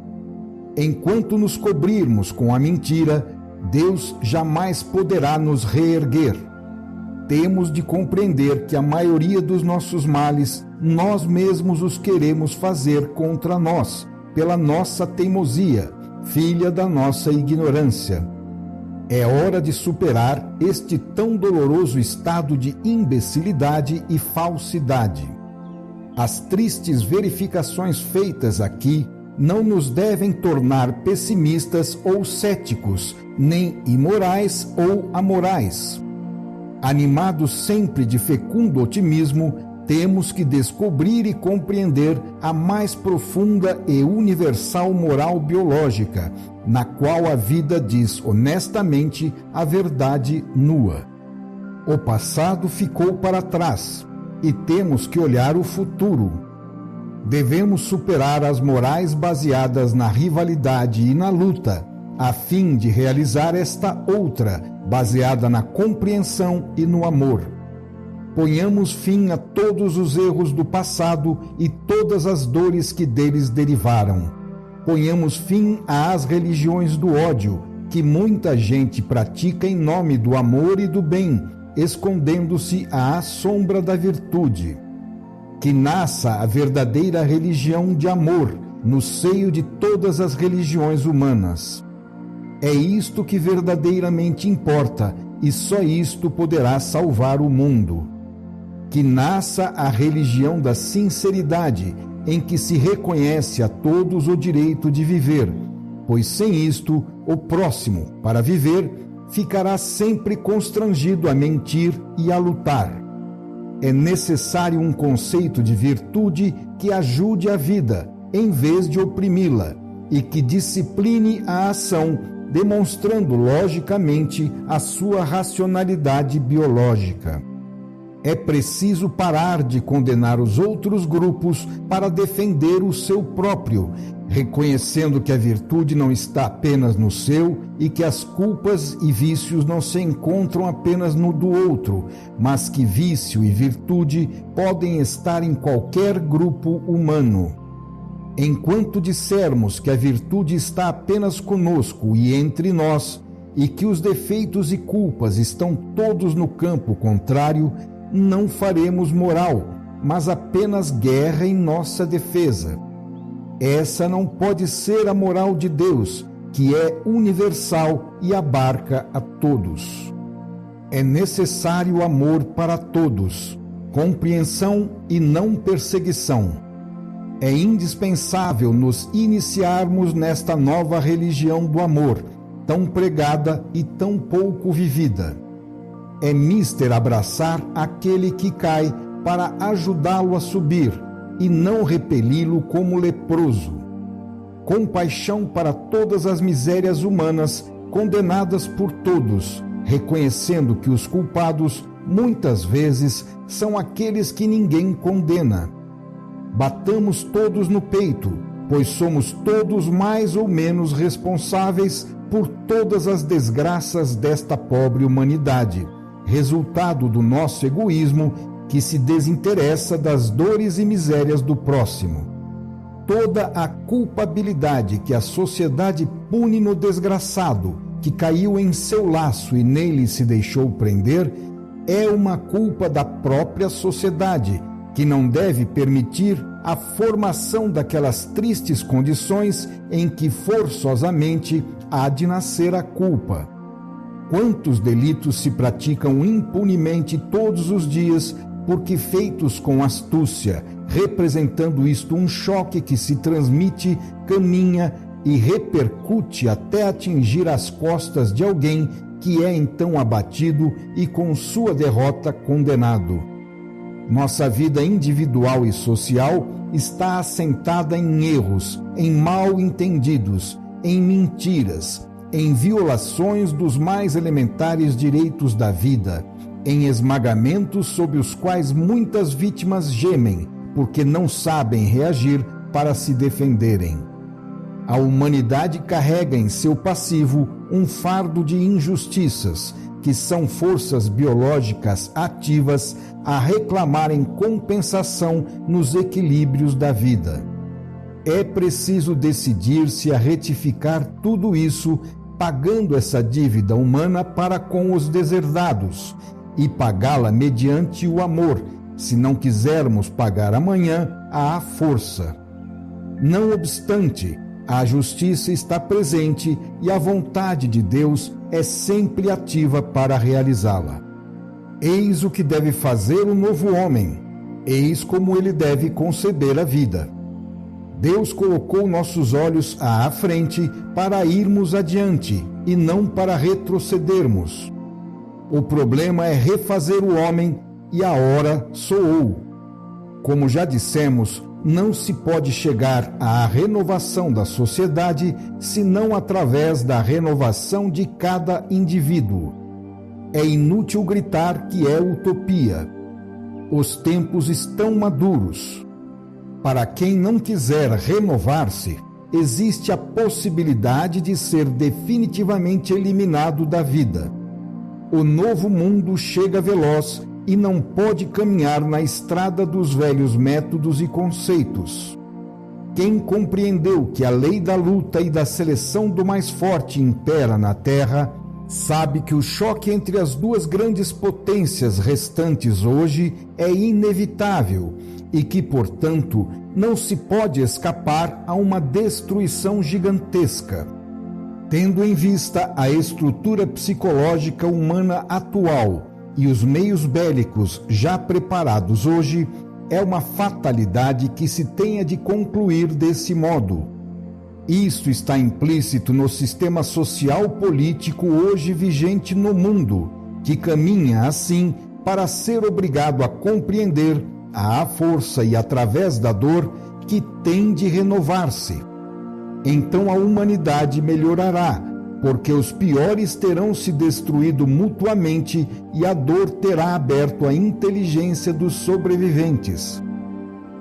Enquanto nos cobrirmos com a mentira, Deus jamais poderá nos reerguer. Temos de compreender que a maioria dos nossos males, nós mesmos os queremos fazer contra nós, pela nossa teimosia, filha da nossa ignorância. É hora de superar este tão doloroso estado de imbecilidade e falsidade. As tristes verificações feitas aqui não nos devem tornar pessimistas ou céticos, nem imorais ou amorais. Animados sempre de fecundo otimismo, temos que descobrir e compreender a mais profunda e universal moral biológica, na qual a vida diz honestamente a verdade nua. O passado ficou para trás e temos que olhar o futuro. Devemos superar as morais baseadas na rivalidade e na luta, a fim de realizar esta outra, baseada na compreensão e no amor. Ponhamos fim a todos os erros do passado e todas as dores que deles derivaram. Ponhamos fim às religiões do ódio, que muita gente pratica em nome do amor e do bem, escondendo-se à sombra da virtude. Que nasça a verdadeira religião de amor no seio de todas as religiões humanas. É isto que verdadeiramente importa, e só isto poderá salvar o mundo. Que nasça a religião da sinceridade, em que se reconhece a todos o direito de viver, pois sem isto, o próximo, para viver, ficará sempre constrangido a mentir e a lutar. É necessário um conceito de virtude que ajude a vida, em vez de oprimi-la, e que discipline a ação, demonstrando logicamente a sua racionalidade biológica. É preciso parar de condenar os outros grupos para defender o seu próprio, reconhecendo que a virtude não está apenas no seu e que as culpas e vícios não se encontram apenas no do outro, mas que vício e virtude podem estar em qualquer grupo humano. Enquanto dissermos que a virtude está apenas conosco e entre nós, e que os defeitos e culpas estão todos no campo contrário, não faremos moral, mas apenas guerra em nossa defesa. Essa não pode ser a moral de Deus, que é universal e abarca a todos. É necessário amor para todos, compreensão e não perseguição. É indispensável nos iniciarmos nesta nova religião do amor, tão pregada e tão pouco vivida. É mister abraçar aquele que cai para ajudá-lo a subir e não repeli-lo como leproso. Compaixão para todas as misérias humanas condenadas por todos, reconhecendo que os culpados muitas vezes são aqueles que ninguém condena. Batamos todos no peito, pois somos todos mais ou menos responsáveis por todas as desgraças desta pobre humanidade, resultado do nosso egoísmo que se desinteressa das dores e misérias do próximo. Toda a culpabilidade que a sociedade pune no desgraçado que caiu em seu laço e nele se deixou prender é uma culpa da própria sociedade, que não deve permitir a formação daquelas tristes condições em que forçosamente há de nascer a culpa. Quantos delitos se praticam impunemente todos os dias, porque feitos com astúcia, representando isto um choque que se transmite, caminha e repercute até atingir as costas de alguém que é então abatido e com sua derrota condenado. Nossa vida individual e social está assentada em erros, em mal entendidos, em mentiras, em violações dos mais elementares direitos da vida, em esmagamentos sobre os quais muitas vítimas gemem, porque não sabem reagir para se defenderem. A humanidade carrega em seu passivo um fardo de injustiças, que são forças biológicas ativas a reclamarem compensação nos equilíbrios da vida. É preciso decidir-se a retificar tudo isso, pagando essa dívida humana para com os deserdados, e pagá-la mediante o amor, se não quisermos pagar amanhã à força. Não obstante, A justiça está presente e a vontade de Deus é sempre ativa para realizá-la. Eis o que deve fazer o novo homem. Eis como ele deve conceber a vida. Deus colocou nossos olhos à frente para irmos adiante e não para retrocedermos. O problema é refazer o homem e a hora soou. Como já dissemos, não se pode chegar à renovação da sociedade senão através da renovação de cada indivíduo. É inútil gritar que é utopia. Os tempos estão maduros. Para quem não quiser renovar-se, existe a possibilidade de ser definitivamente eliminado da vida. O novo mundo chega veloz e não pode caminhar na estrada dos velhos métodos e conceitos. Quem compreendeu que a lei da luta e da seleção do mais forte impera na Terra, sabe que o choque entre as duas grandes potências restantes hoje é inevitável e que, portanto, não se pode escapar a uma destruição gigantesca. Tendo em vista a estrutura psicológica humana atual e os meios bélicos já preparados hoje, é uma fatalidade que se tenha de concluir desse modo. Isto está implícito no sistema social político hoje vigente no mundo, que caminha assim para ser obrigado a compreender, à força e através da dor, que tem de renovar-se. Então a humanidade melhorará, porque os piores terão se destruído mutuamente e a dor terá aberto a inteligência dos sobreviventes.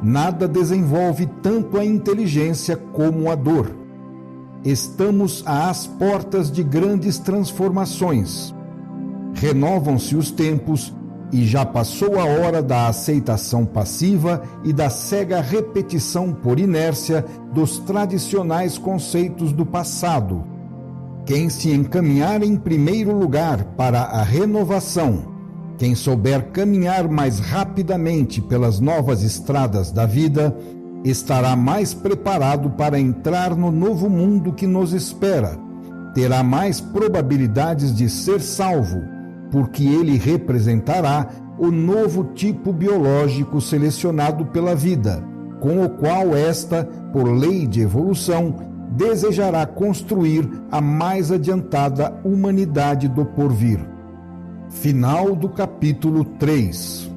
Nada desenvolve tanto a inteligência como a dor. Estamos às portas de grandes transformações. Renovam-se os tempos e já passou a hora da aceitação passiva e da cega repetição por inércia dos tradicionais conceitos do passado. Quem se encaminhar em primeiro lugar para a renovação, quem souber caminhar mais rapidamente pelas novas estradas da vida, estará mais preparado para entrar no novo mundo que nos espera, terá mais probabilidades de ser salvo, porque ele representará o novo tipo biológico selecionado pela vida, com o qual esta, por lei de evolução, desejará construir a mais adiantada humanidade do porvir. Final do capítulo 3.